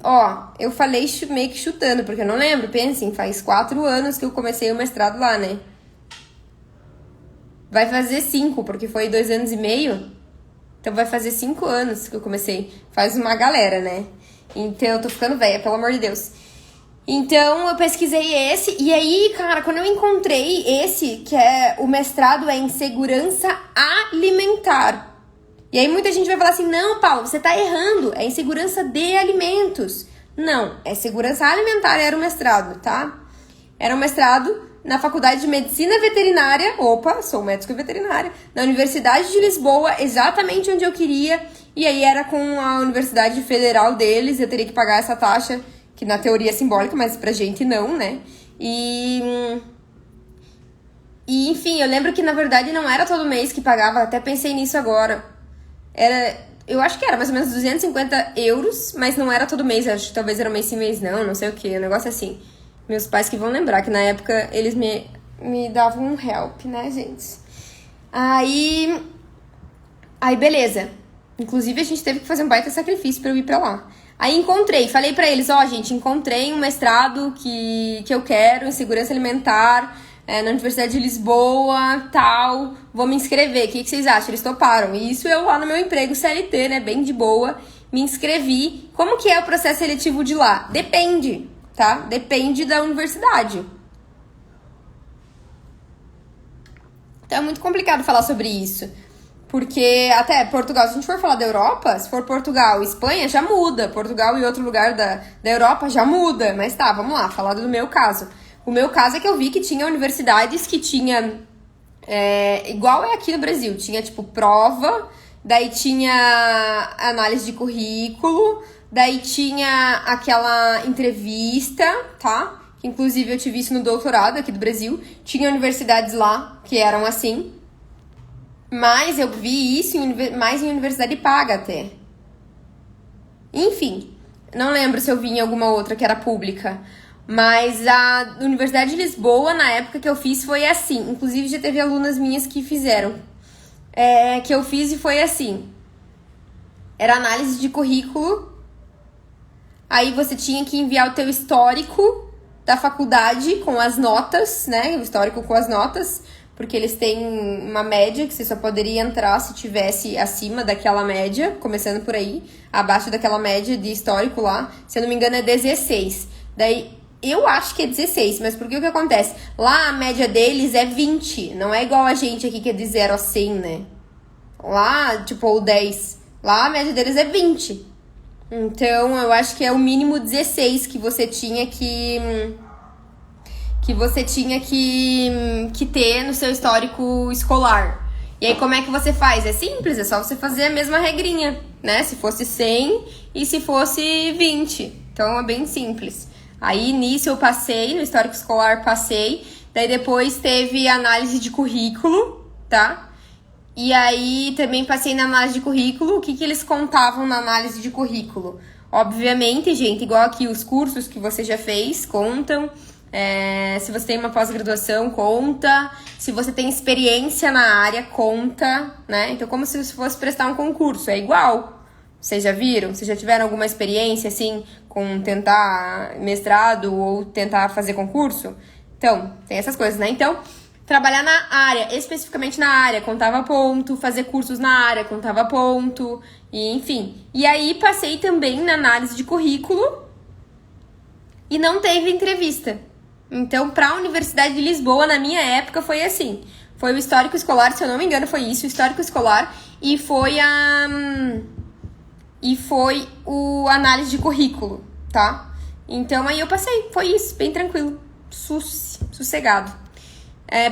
A: Ó, eu falei meio que chutando, porque eu não lembro. Pensem, faz 4 anos que eu comecei o mestrado lá, né? Vai fazer 5, porque foi 2 anos e meio. Então vai fazer 5 anos que eu comecei. Faz uma galera, né? Então eu tô ficando velha, pelo amor de Deus. Então eu pesquisei esse, e aí, cara, quando eu encontrei esse, que é o mestrado em segurança alimentar. E aí muita gente vai falar assim, não, Paulo, você tá errando, é em segurança de alimentos. Não, é segurança alimentar, era o mestrado, tá? Era um mestrado na Faculdade de Medicina Veterinária, opa, sou médico veterinária, na Universidade de Lisboa, exatamente onde eu queria, e aí era com a Universidade Federal deles, eu teria que pagar essa taxa, que na teoria é simbólica, mas pra gente não, né? E enfim, eu lembro que na verdade não era todo mês que pagava, até pensei nisso agora. Eu acho que era mais ou menos 250 euros, mas não era todo mês, acho que talvez era mês sim, mês não sei o que, um negócio assim. Meus pais que vão lembrar que na época eles me davam um help, né, gente? Aí beleza. Inclusive a gente teve que fazer um baita sacrifício pra eu ir pra lá. Aí falei pra eles, gente, encontrei um mestrado que eu quero em segurança alimentar na Universidade de Lisboa, tal, vou me inscrever, o que vocês acham? Eles toparam. E isso eu lá no meu emprego CLT, né, bem de boa, me inscrevi. Como que é o processo seletivo de lá? Depende, tá? Depende da universidade. Então é muito complicado falar sobre isso. Porque até Portugal, se a gente for falar da Europa, se for Portugal e Espanha, já muda. Portugal e outro lugar da Europa já muda. Mas tá, vamos lá, falar do meu caso. O meu caso é que eu vi que tinha universidades que tinha... igual é aqui no Brasil. Tinha, tipo, prova, daí tinha análise de currículo, daí tinha aquela entrevista, tá? Inclusive eu tive isso no doutorado aqui do Brasil. Tinha universidades lá que eram assim. Mas eu vi isso mais em universidade paga até. Enfim, não lembro se eu vi em alguma outra que era pública. Mas a Universidade de Lisboa, na época que eu fiz, foi assim. Inclusive já teve alunas minhas que fizeram. Que eu fiz e foi assim. Era análise de currículo. Aí você tinha que enviar o teu histórico da faculdade com as notas, né? O histórico com as notas. Porque eles têm uma média que você só poderia entrar se tivesse acima daquela média, começando por aí, abaixo daquela média de histórico lá. Se eu não me engano é 16. Daí, eu acho que é 16, mas porque o que acontece? Lá a média deles é 20, não é igual a gente aqui que é de 0 a 100, né? Lá, tipo, ou 10. Lá a média deles é 20. Então, eu acho que é o mínimo 16 que você tinha que ter no seu histórico escolar. E aí, como é que você faz? É simples, é só você fazer a mesma regrinha, né? Se fosse 100 e se fosse 20. Então, é bem simples. Aí, nisso, eu passei, no histórico escolar passei. Daí, depois teve análise de currículo, tá? E aí, também passei na análise de currículo. O que eles contavam na análise de currículo? Obviamente, gente, igual aqui, os cursos que você já fez contam. Se você tem uma pós-graduação, conta. Se você tem experiência na área, conta, né? Então, como se fosse prestar um concurso, é igual. Vocês já viram? Vocês já tiveram alguma experiência, assim, com tentar mestrado ou tentar fazer concurso? Então, tem essas coisas, né? Então, trabalhar na área, especificamente na área, contava ponto. Fazer cursos na área, contava ponto. E, enfim. E aí, passei também na análise de currículo e não teve entrevista. Então, para a Universidade de Lisboa, na minha época, foi assim. Foi o histórico escolar, se eu não me engano, foi isso, o histórico escolar. E foi a análise de currículo, tá? Então aí eu passei, foi isso, bem tranquilo, sossegado.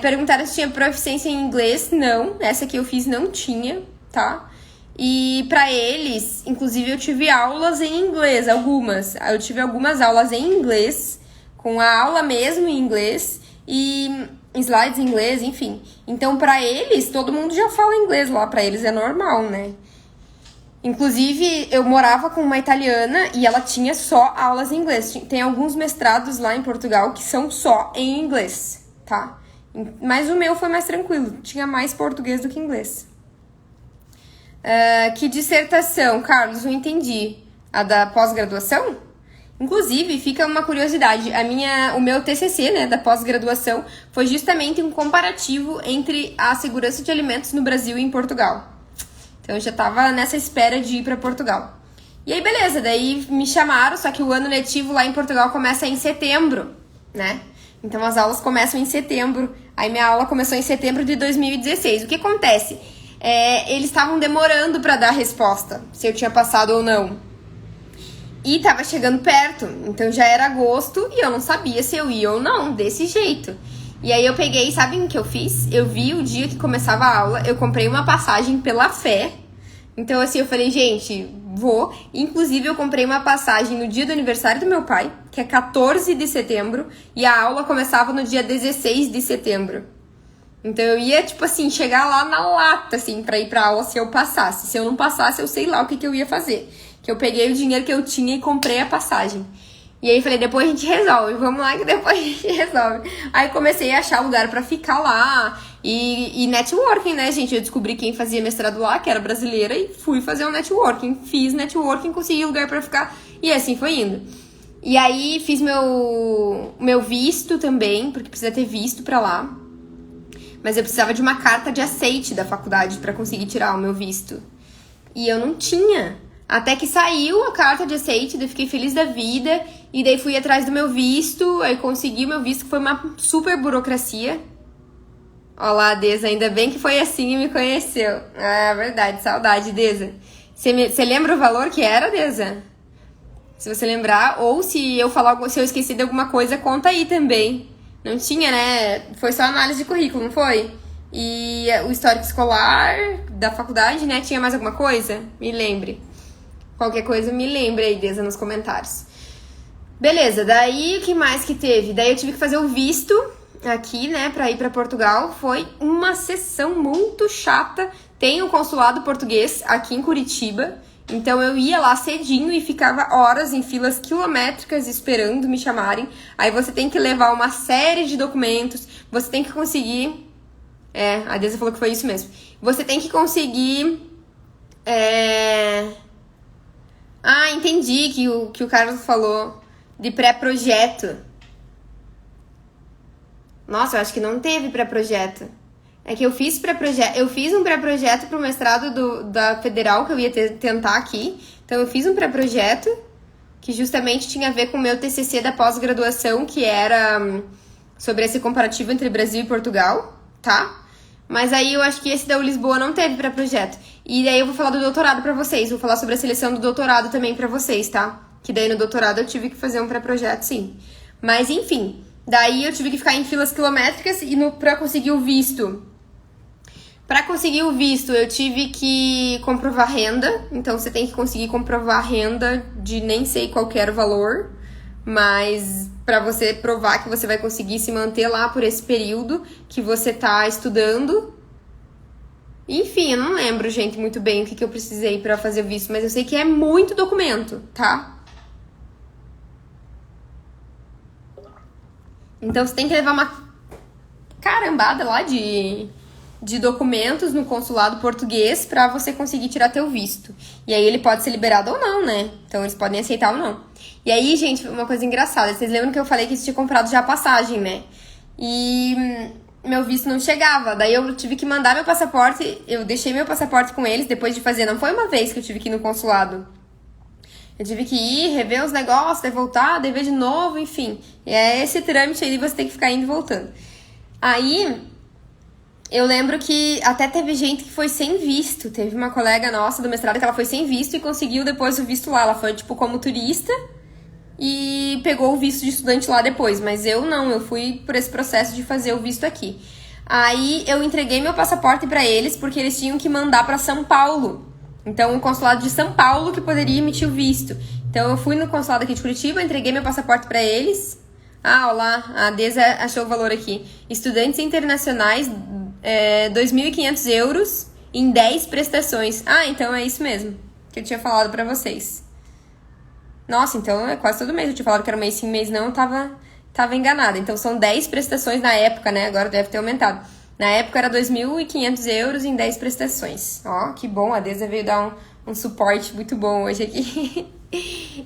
A: Perguntaram se tinha proficiência em inglês, não, essa que eu fiz não tinha, tá? E pra eles, inclusive eu tive aulas em inglês, algumas. Eu tive algumas aulas em inglês, com a aula mesmo em inglês e slides em inglês, enfim. Então pra eles, todo mundo já fala inglês lá, pra eles é normal, né? Inclusive, eu morava com uma italiana e ela tinha só aulas em inglês. Tem alguns mestrados lá em Portugal que são só em inglês, tá? Mas o meu foi mais tranquilo, tinha mais português do que inglês. Que dissertação, Carlos? Não entendi. A da pós-graduação? Inclusive, fica uma curiosidade, o meu TCC, né, da pós-graduação, foi justamente um comparativo entre a segurança de alimentos no Brasil e em Portugal. Então eu já tava nessa espera de ir pra Portugal. E aí beleza, daí me chamaram, só que o ano letivo lá em Portugal começa em setembro, né? Então as aulas começam em setembro, aí minha aula começou em setembro de 2016. O que acontece? Eles estavam demorando pra dar a resposta, se eu tinha passado ou não. E tava chegando perto, então já era agosto e eu não sabia se eu ia ou não, desse jeito. E aí eu peguei, sabe o que eu fiz? Eu vi o dia que começava a aula, eu comprei uma passagem pela fé. Então assim, eu falei, gente, vou. Inclusive eu comprei uma passagem no dia do aniversário do meu pai, que é 14 de setembro, e a aula começava no dia 16 de setembro. Então eu ia, tipo assim, chegar lá na lata, assim, pra ir pra aula se eu passasse. Se eu não passasse, eu sei lá o que eu ia fazer. Que eu peguei o dinheiro que eu tinha e comprei a passagem. E aí falei, depois a gente resolve, vamos lá que depois a gente resolve. Aí comecei a achar lugar pra ficar lá e networking, né, gente? Eu descobri quem fazia mestrado lá, que era brasileira, e fui fazer um networking. Fiz networking, consegui lugar pra ficar e assim foi indo. E aí fiz meu visto também, porque precisa ter visto pra lá. Mas eu precisava de uma carta de aceite da faculdade pra conseguir tirar o meu visto. E eu não tinha. Até que saiu a carta de aceite, daí fiquei feliz da vida. E daí fui atrás do meu visto, aí consegui o meu visto, que foi uma super burocracia. Olá, Deza, ainda bem que foi assim e me conheceu. Ah, verdade, saudade, Deza. Você lembra o valor que era, Deza? Se você lembrar, ou se eu esqueci de alguma coisa, conta aí também. Não tinha, né? Foi só análise de currículo, não foi? E o histórico escolar da faculdade, né? Tinha mais alguma coisa? Me lembre. Qualquer coisa, me lembre aí, Deza, nos comentários. Beleza, daí o que mais que teve? Daí eu tive que fazer o visto aqui, né, pra ir pra Portugal. Foi uma sessão muito chata. Tem um consulado português aqui em Curitiba. Então eu ia lá cedinho e ficava horas em filas quilométricas esperando me chamarem. Aí você tem que levar uma série de documentos. Você tem que conseguir... a Deza falou que foi isso mesmo. Você tem que conseguir... entendi que o Carlos falou de pré-projeto. Nossa, eu acho que não teve pré-projeto. É que eu fiz pré-projeto. Eu fiz um pré-projeto pro mestrado da Federal, que eu ia tentar aqui. Então eu fiz um pré-projeto que justamente tinha a ver com o meu TCC da pós-graduação, que era sobre esse comparativo entre Brasil e Portugal, tá? Mas aí eu acho que esse da Lisboa não teve pré-projeto. E daí eu vou falar do doutorado pra vocês. Vou falar sobre a seleção do doutorado também pra vocês, tá? Que daí no doutorado eu tive que fazer um pré-projeto, sim. Mas enfim, daí eu tive que ficar em filas quilométricas e pra conseguir o visto. Pra conseguir o visto, eu tive que comprovar renda. Então você tem que conseguir comprovar renda de nem sei qual que era o valor. Mas pra você provar que você vai conseguir se manter lá por esse período que você tá estudando. Enfim, eu não lembro, gente, muito bem o que eu precisei pra fazer o visto, mas eu sei que é muito documento, tá? Então você tem que levar uma carambada lá de documentos no consulado português pra você conseguir tirar teu visto. E aí ele pode ser liberado ou não, né? Então eles podem aceitar ou não. E aí, gente, uma coisa engraçada. Vocês lembram que eu falei que eles tinham comprado já a passagem, né? E meu visto não chegava. Daí eu tive que mandar meu passaporte. Eu deixei meu passaporte com eles depois de fazer. Não foi uma vez que eu tive que ir no consulado. Eu tive que ir, rever os negócios, daí voltar, daí ver de novo, enfim. E é esse trâmite aí de você ter que ficar indo e voltando. Aí, eu lembro que até teve gente que foi sem visto. Teve uma colega nossa do mestrado que ela foi sem visto e conseguiu depois o visto lá. Ela foi, tipo, como turista e pegou o visto de estudante lá depois, mas eu não, eu fui por esse processo de fazer o visto aqui. Aí eu entreguei meu passaporte pra eles porque eles tinham que mandar pra São Paulo. Então o consulado de São Paulo que poderia emitir o visto. Então eu fui no consulado aqui de Curitiba, entreguei meu passaporte pra eles. Ah, olá, a Deza achou o valor aqui. Estudantes internacionais, 2.500 euros em 10 prestações. Ah, então é isso mesmo que eu tinha falado pra vocês. Nossa, então é quase todo mês. Eu tinha falado que era mês sim, mês não, eu tava enganada. Então são 10 prestações na época, né? Agora deve ter aumentado. Na época era 2.500 euros em 10 prestações. Ó, que bom, a Deza veio dar um suporte muito bom hoje aqui.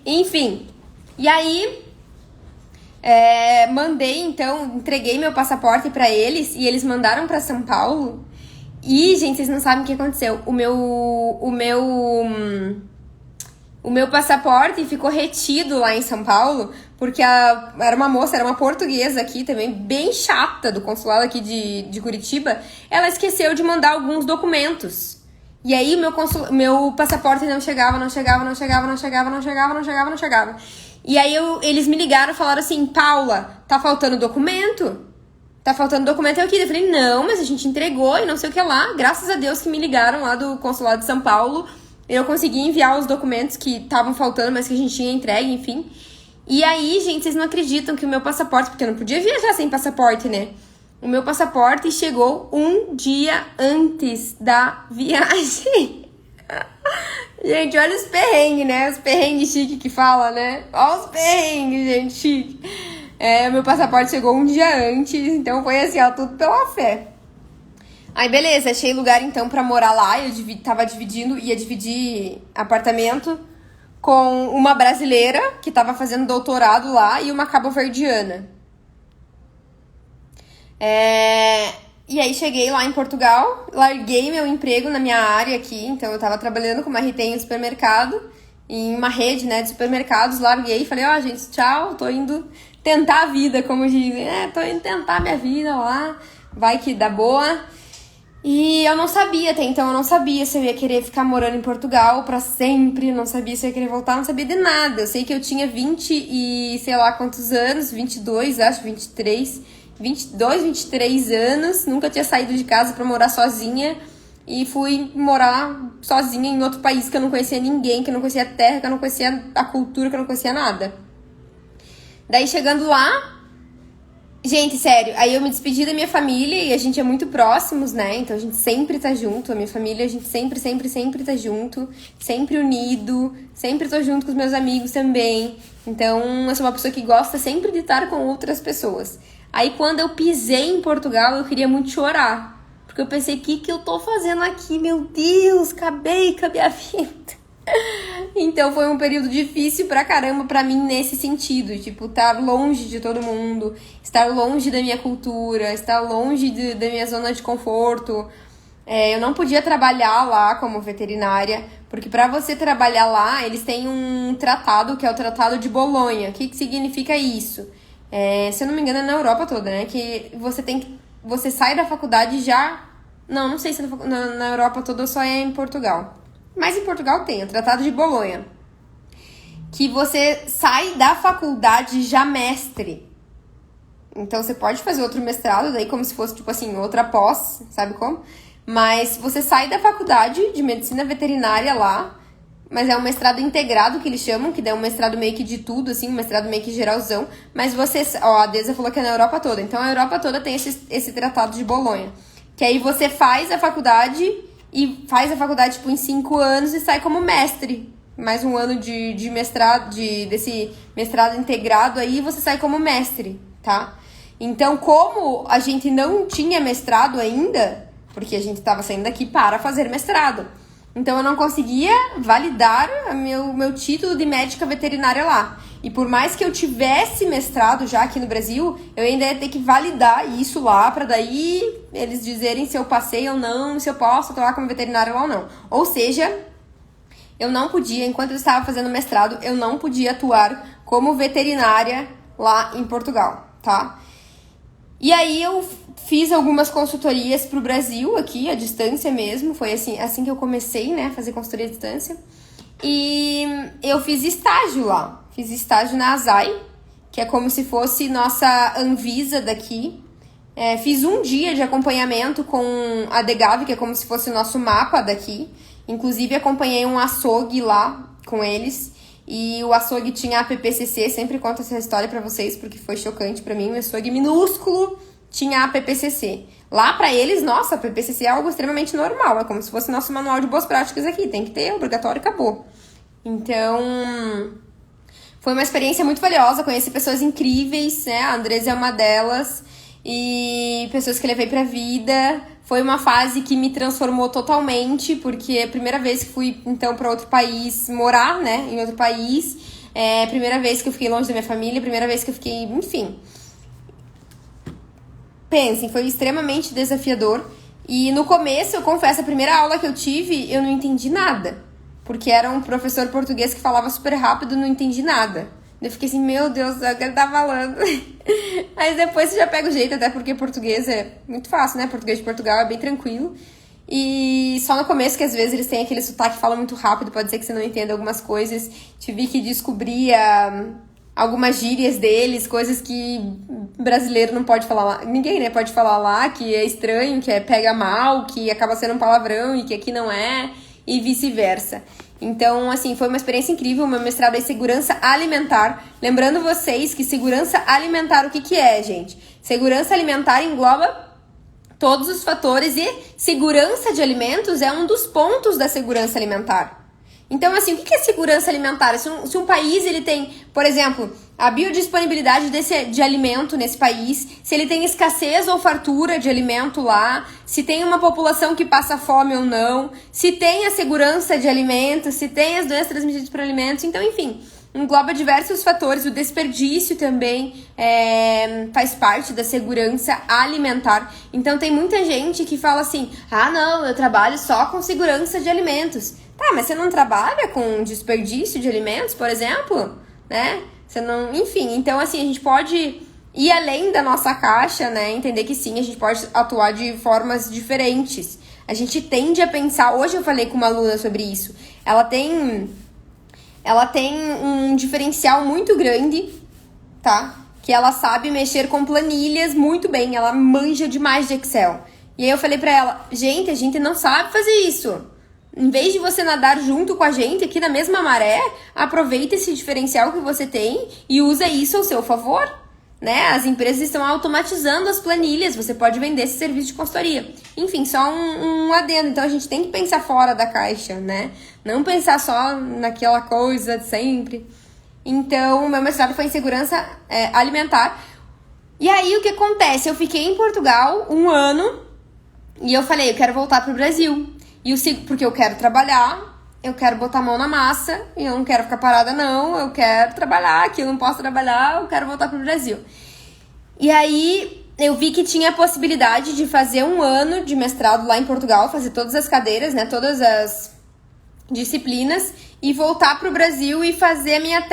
A: Enfim, e aí mandei, então, entreguei meu passaporte pra eles e eles mandaram pra São Paulo. E, gente, vocês não sabem o que aconteceu. O meu passaporte ficou retido lá em São Paulo, porque era uma moça, era uma portuguesa aqui também, bem chata, do consulado aqui de Curitiba. Ela esqueceu de mandar alguns documentos. E aí meu passaporte não chegava. E aí eles me ligaram e falaram assim, Paula, tá faltando documento? Tá faltando documento aqui. Eu falei, não, mas a gente entregou e não sei o que lá. Graças a Deus que me ligaram lá do consulado de São Paulo. Eu consegui enviar os documentos que estavam faltando, mas que a gente tinha entregue, enfim. E aí, gente, vocês não acreditam que o meu passaporte... Porque eu não podia viajar sem passaporte, né? O meu passaporte chegou um dia antes da viagem. Gente, olha os perrengues, né? Os perrengues chique que fala, né? Olha os perrengues, gente, chique. Meu passaporte chegou um dia antes, então foi assim, ó, tudo pela fé. Aí, beleza, achei lugar, então, pra morar lá. Eu ia dividir apartamento com uma brasileira que tava fazendo doutorado lá e uma cabo-verdiana. E aí, cheguei lá em Portugal, larguei meu emprego na minha área aqui. Então, eu tava trabalhando com uma RT em supermercado, em uma rede, né, de supermercados. Larguei e falei, ó, gente, tchau, tô indo tentar a vida, como dizem. Tô indo tentar minha vida lá, vai que dá boa. E eu não sabia até então, eu não sabia se eu ia querer ficar morando em Portugal pra sempre, não sabia se eu ia querer voltar, não sabia de nada. Eu sei que eu tinha 20 e sei lá quantos anos, 22, acho, 23, 22, 23 anos, nunca tinha saído de casa pra morar sozinha e fui morar sozinha em outro país que eu não conhecia ninguém, que eu não conhecia a terra, que eu não conhecia a cultura, que eu não conhecia nada. Daí chegando lá... Gente, sério, aí eu me despedi da minha família e a gente é muito próximos, né? Então a gente sempre tá junto, a minha família, a gente sempre tá junto, sempre unido, sempre tô junto com os meus amigos também. Então eu sou uma pessoa que gosta sempre de estar com outras pessoas. Aí quando eu pisei em Portugal, eu queria muito chorar. Porque eu pensei, o que eu tô fazendo aqui? Meu Deus, acabei com a minha vida. Então foi um período difícil pra caramba pra mim nesse sentido, tipo, estar longe de todo mundo, estar longe da minha cultura, estar longe da minha zona de conforto. Eu não podia trabalhar lá como veterinária, porque pra você trabalhar lá, eles têm um tratado, que é o Tratado de Bolonha. O que significa isso? Se eu não me engano é na Europa toda, né? Que você sai da faculdade já... Não sei se na Europa toda ou só é em Portugal. Mas em Portugal tem o Tratado de Bolonha, que você sai da faculdade já mestre. Então você pode fazer outro mestrado, daí como se fosse tipo assim, outra pós, sabe como? Mas você sai da faculdade de medicina veterinária lá, mas é um mestrado integrado que eles chamam, que daí é um mestrado meio que de tudo, assim, um mestrado meio que geralzão. Mas você, a Deza falou que é na Europa toda, então a Europa toda tem esse Tratado de Bolonha. Que aí você faz a faculdade... E faz a faculdade, tipo, em 5 anos e sai como mestre. Mais um ano de mestrado, desse mestrado integrado aí, você sai como mestre, tá? Então, como a gente não tinha mestrado ainda, porque a gente tava saindo daqui para fazer mestrado, então eu não conseguia validar meu título de médica veterinária lá. E por mais que eu tivesse mestrado já aqui no Brasil, eu ainda ia ter que validar isso lá, pra daí eles dizerem se eu passei ou não, se eu posso atuar como veterinária lá ou não. Ou seja, eu não podia, enquanto eu estava fazendo mestrado, eu não podia atuar como veterinária lá em Portugal, tá? E aí eu fiz algumas consultorias pro Brasil aqui, à distância mesmo, foi assim que eu comecei, né, a fazer consultoria à distância. E eu fiz estágio lá. Fiz estágio na ASAI, que é como se fosse nossa Anvisa daqui. Fiz um dia de acompanhamento com a Degave, que é como se fosse o nosso mapa daqui. Inclusive, acompanhei um açougue lá com eles. E o açougue tinha a PPCC, sempre conto essa história pra vocês, porque foi chocante pra mim. Um açougue minúsculo tinha a PPCC. Lá pra eles, nossa, a PPCC é algo extremamente normal. É como se fosse nosso manual de boas práticas aqui. Tem que ter, obrigatório, acabou. Então, foi uma experiência muito valiosa. Conheci pessoas incríveis, né? A Andresa é uma delas. E pessoas que levei pra vida. Foi uma fase que me transformou totalmente, porque é a primeira vez que fui, então, pra outro país morar, né? Em outro país. Primeira vez que eu fiquei longe da minha família, primeira vez que eu fiquei, enfim. Pensem, foi extremamente desafiador. E no começo, eu confesso, a primeira aula que eu tive, eu não entendi nada. Porque era um professor português que falava super rápido, não entendi nada. Eu fiquei assim, meu Deus, é o que ele tá falando. Mas depois você já pega o jeito, até porque português é muito fácil, né? Português de Portugal é bem tranquilo. E só no começo que às vezes eles têm aquele sotaque que fala muito rápido, pode ser que você não entenda algumas coisas. Tive que descobrir algumas gírias deles, coisas que brasileiro não pode falar lá. Ninguém, né, pode falar lá, que é estranho, que pega mal, que acaba sendo um palavrão e que aqui não é, e vice-versa. Então, assim, foi uma experiência incrível. Meu mestrado é em segurança alimentar. Lembrando vocês que segurança alimentar, o que é, gente? Segurança alimentar engloba todos os fatores e segurança de alimentos é um dos pontos da segurança alimentar. Então, assim, o que é segurança alimentar? Se um país ele tem, por exemplo, a biodisponibilidade de alimento nesse país, se ele tem escassez ou fartura de alimento lá, se tem uma população que passa fome ou não, se tem a segurança de alimentos, se tem as doenças transmitidas por alimentos, então, enfim, engloba diversos fatores. O desperdício também faz parte da segurança alimentar. Então, tem muita gente que fala assim, ah, não, eu trabalho só com segurança de alimentos. Tá, mas você não trabalha com desperdício de alimentos, por exemplo, né? Você não, enfim, então assim, a gente pode ir além da nossa caixa, né? Entender que sim, a gente pode atuar de formas diferentes. A gente tende a pensar, hoje eu falei com uma aluna sobre isso, ela tem um diferencial muito grande, tá? Que ela sabe mexer com planilhas muito bem, ela manja demais de Excel. E aí eu falei pra ela, gente, a gente não sabe fazer isso. Em vez de você nadar junto com a gente aqui na mesma maré, aproveita esse diferencial que você tem e usa isso ao seu favor, né? As empresas estão automatizando as planilhas, você pode vender esse serviço de consultoria. Enfim, só um adendo. Então, a gente tem que pensar fora da caixa, né? Não pensar só naquela coisa de sempre. Então, meu mestrado foi em segurança alimentar. E aí, o que acontece? Eu fiquei em Portugal 1 ano e eu falei, eu quero voltar pro Brasil. Porque eu quero trabalhar, eu quero botar a mão na massa, e eu não quero ficar parada não, eu quero trabalhar, aqui eu não posso trabalhar, eu quero voltar pro Brasil. E aí eu vi que tinha a possibilidade de fazer 1 ano de mestrado lá em Portugal, fazer todas as cadeiras, né, todas as disciplinas, e voltar pro Brasil e fazer a minha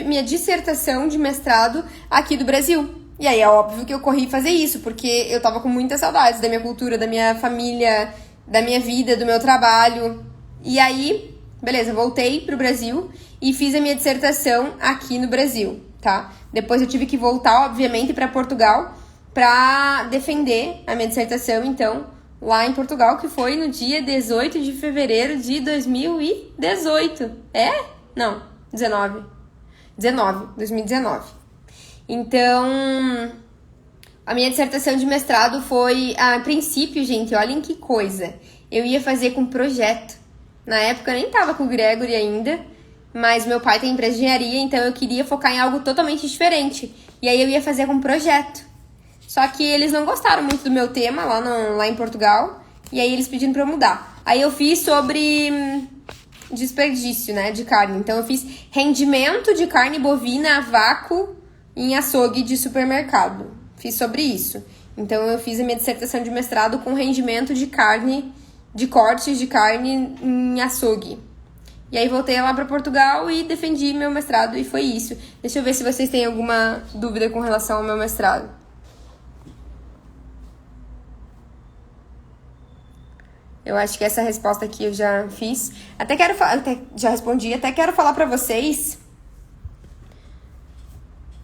A: minha dissertação de mestrado aqui do Brasil. E aí é óbvio que eu corri fazer isso, porque eu tava com muitas saudades da minha cultura, da minha família, da minha vida, do meu trabalho. E aí, beleza, voltei pro Brasil e fiz a minha dissertação aqui no Brasil, tá? Depois eu tive que voltar, obviamente, para Portugal para defender a minha dissertação, então, lá em Portugal, que foi no dia 18 de fevereiro de 2018. Não, 2019. Então, a minha dissertação de mestrado foi, a princípio, gente, olhem que coisa, eu ia fazer com projeto. Na época eu nem tava com o Gregory ainda, mas meu pai tem empresa de engenharia, então eu queria focar em algo totalmente diferente. E aí eu ia fazer com projeto. Só que eles não gostaram muito do meu tema lá em Portugal, e aí eles pediram pra eu mudar. Aí eu fiz sobre desperdício, né, de carne. Então eu fiz rendimento de carne bovina a vácuo em açougue de supermercado. Fiz sobre isso. Então, eu fiz a minha dissertação de mestrado com rendimento de carne, de cortes de carne em açougue. E aí, voltei lá para Portugal e defendi meu mestrado e foi isso. Deixa eu ver se vocês têm alguma dúvida com relação ao meu mestrado. Eu acho que essa resposta aqui eu já fiz. Já respondi, até quero falar para vocês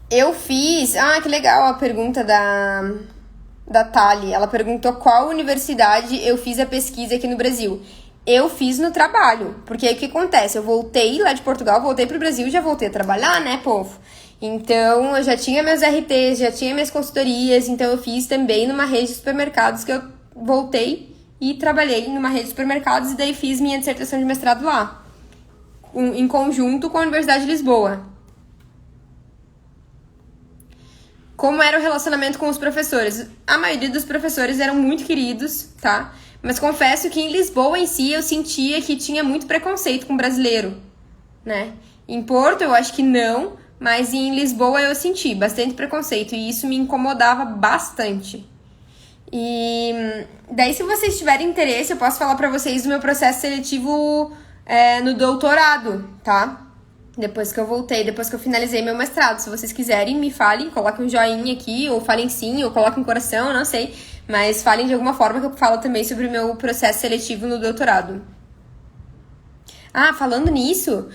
A: Eu fiz. Ah, que legal a pergunta da Thali. Ela perguntou qual universidade eu fiz a pesquisa aqui no Brasil. Eu fiz no trabalho. Porque aí o que acontece? Eu voltei lá de Portugal, voltei pro Brasil e já voltei a trabalhar, né, povo? Então, eu já tinha meus RTs, já tinha minhas consultorias. Então, eu fiz também numa rede de supermercados que eu voltei e trabalhei numa rede de supermercados. E daí fiz minha dissertação de mestrado lá. Em conjunto com a Universidade de Lisboa. Como era o relacionamento com os professores? A maioria dos professores eram muito queridos, tá? Mas confesso que em Lisboa em si eu sentia que tinha muito preconceito com brasileiro, né? Em Porto eu acho que não, mas em Lisboa eu senti bastante preconceito e isso me incomodava bastante. E daí, se vocês tiverem interesse, eu posso falar pra vocês do meu processo seletivo no doutorado, tá? Depois que eu voltei, depois que eu finalizei meu mestrado. Se vocês quiserem, me falem, coloquem um joinha aqui, ou falem sim, ou coloquem um coração, não sei. Mas falem de alguma forma que eu falo também sobre o meu processo seletivo no doutorado. Ah, falando nisso,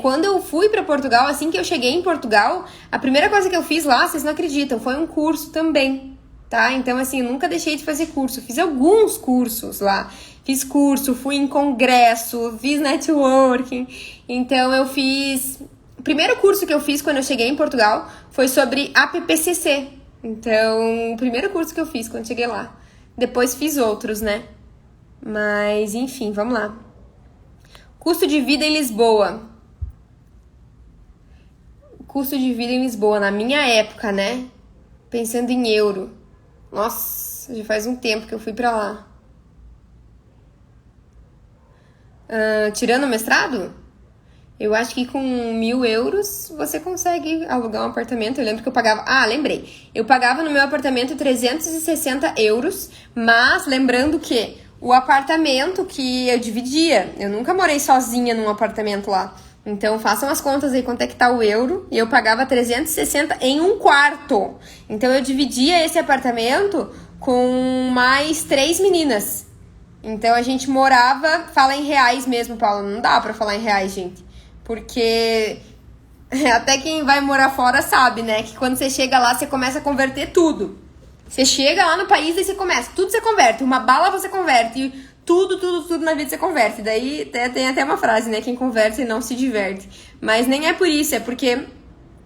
A: quando eu fui pra Portugal, assim que eu cheguei em Portugal, a primeira coisa que eu fiz lá, vocês não acreditam, foi um curso também, tá? Então, assim, eu nunca deixei de fazer curso. Fiz alguns cursos lá. Fiz curso, fui em congresso, fiz networking. Então, eu fiz... O primeiro curso que eu fiz quando eu cheguei em Portugal foi sobre APPCC. Então, o primeiro curso que eu fiz quando cheguei lá. Depois fiz outros, né? Mas, enfim, vamos lá. Custo de vida em Lisboa. Custo de vida em Lisboa, na minha época, né? Pensando em euro. Nossa, já faz um tempo que eu fui pra lá. Tirando o mestrado, eu acho que com 1.000 euros você consegue alugar um apartamento. Eu lembro que eu pagava... Ah, lembrei. Eu pagava no meu apartamento 360 euros, mas lembrando que o apartamento que eu dividia, eu nunca morei sozinha num apartamento lá. Então, façam as contas aí quanto é que tá o euro. E eu pagava 360 em um quarto. Então, eu dividia esse apartamento com mais 3 meninas. Então, a gente morava... Fala em reais mesmo, Paulo. Não dá pra falar em reais, gente. Porque até quem vai morar fora sabe, né? Que quando você chega lá, você começa a converter tudo. Você chega lá no país e você começa. Tudo você converte. Uma bala você converte. Tudo na vida você converte. Daí tem até uma frase, né? Quem converte não se diverte. Mas nem é por isso. É porque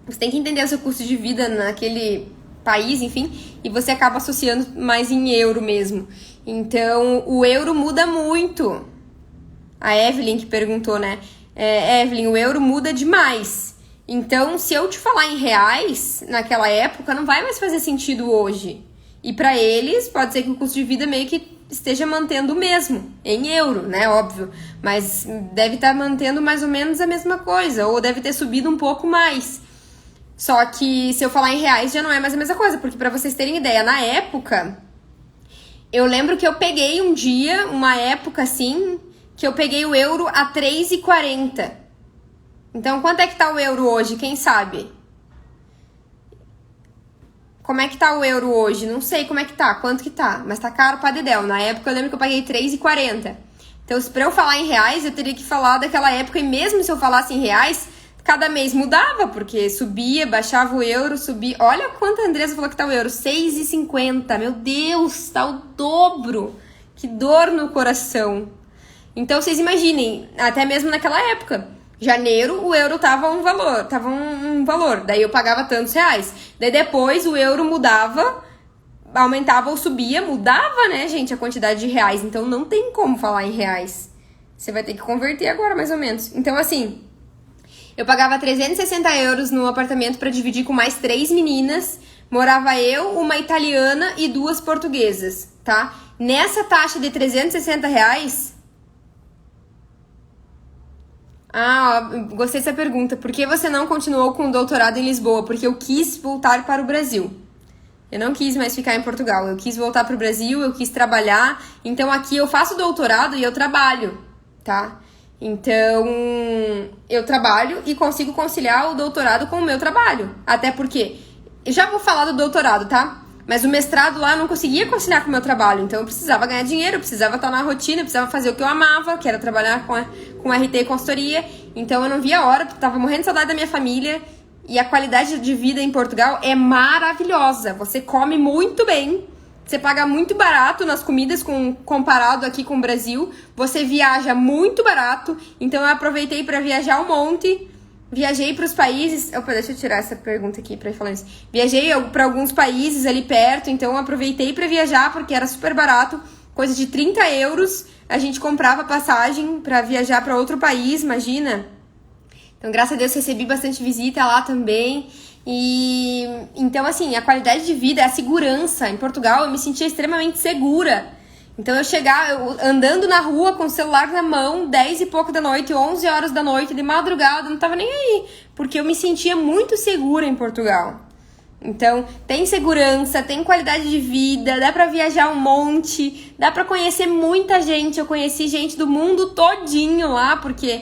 A: você tem que entender o seu custo de vida naquele país, enfim. E você acaba associando mais em euro mesmo. Então, o euro muda muito. A Evelyn que perguntou, né? Evelyn, o euro muda demais. Então, se eu te falar em reais, naquela época, não vai mais fazer sentido hoje. E pra eles, pode ser que o custo de vida meio que esteja mantendo o mesmo, em euro, né? Óbvio. Mas deve estar mantendo mais ou menos a mesma coisa, ou deve ter subido um pouco mais. Só que se eu falar em reais, já não é mais a mesma coisa, porque pra vocês terem ideia, na época, eu lembro que eu peguei um dia, uma época assim, que eu peguei o euro a 3,40. Então, quanto é que tá o euro hoje? Quem sabe? Como é que tá o euro hoje? Não sei como é que tá, quanto que tá, mas tá caro pra dedéu. Na época eu lembro que eu paguei 3,40. Então, pra eu falar em reais, eu teria que falar daquela época, e mesmo se eu falasse em reais, cada mês mudava, porque subia, baixava o euro, subia... Olha quanto a Andressa falou que tá o euro, 6,50. Meu Deus, tá o dobro. Que dor no coração. Então, vocês imaginem, até mesmo naquela época, janeiro, o euro tava um valor, daí eu pagava tantos reais. Daí depois o euro mudava, aumentava ou subia, mudava, né, gente, a quantidade de reais. Então, não tem como falar em reais. Você vai ter que converter agora, mais ou menos. Então, assim, eu pagava 360 euros no apartamento pra dividir com mais 3 meninas. Morava eu, uma italiana e 2 portuguesas, tá? Nessa taxa de 360 reais... Ah, gostei dessa pergunta. Por que você não continuou com o doutorado em Lisboa? Porque eu quis voltar para o Brasil. Eu não quis mais ficar em Portugal. Eu quis voltar para o Brasil, eu quis trabalhar. Então, aqui eu faço doutorado e eu trabalho, tá? Então, eu trabalho e consigo conciliar o doutorado com o meu trabalho. Até porque... Eu já vou falar do doutorado, tá? Mas o mestrado lá eu não conseguia conciliar com o meu trabalho. Então eu precisava ganhar dinheiro, eu precisava estar na rotina, eu precisava fazer o que eu amava, que era trabalhar com RT e consultoria. Então eu não via a hora, tava morrendo de saudade da minha família. E a qualidade de vida em Portugal é maravilhosa. Você come muito bem, você paga muito barato nas comidas comparado aqui com o Brasil. Você viaja muito barato. Então eu aproveitei para viajar um monte. Viajei para os países... Opa, deixa eu tirar essa pergunta aqui para ir falando isso. Viajei para alguns países ali perto, então eu aproveitei para viajar porque era super barato. Coisa de 30 euros. A gente comprava passagem para viajar para outro país, imagina. Então, graças a Deus, recebi bastante visita lá também. E então, assim, a qualidade de vida, a segurança. Em Portugal, eu me sentia extremamente segura. Então, eu andando na rua com o celular na mão, 10 e pouco da noite, 11 horas da noite, de madrugada, não tava nem aí. Porque eu me sentia muito segura em Portugal. Então, tem segurança, tem qualidade de vida, dá pra viajar um monte, dá pra conhecer muita gente. Eu conheci gente do mundo todinho lá, porque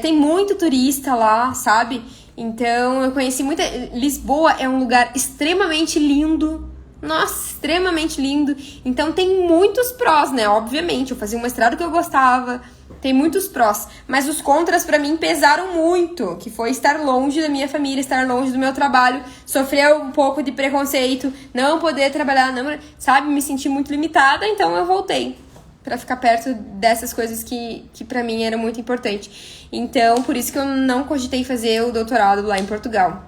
A: tem muito turista lá, sabe? Então, eu conheci muita... Lisboa é um lugar extremamente lindo. Nossa, extremamente lindo. Então, tem muitos prós, né? Obviamente, eu fazia um mestrado que eu gostava. Tem muitos prós. Mas os contras, pra mim, pesaram muito. Que foi estar longe da minha família, estar longe do meu trabalho. Sofrer um pouco de preconceito. Não poder trabalhar, não, sabe? Me senti muito limitada, então eu voltei. Pra ficar perto dessas coisas que pra mim era muito importante. Então, por isso que eu não cogitei fazer o doutorado lá em Portugal.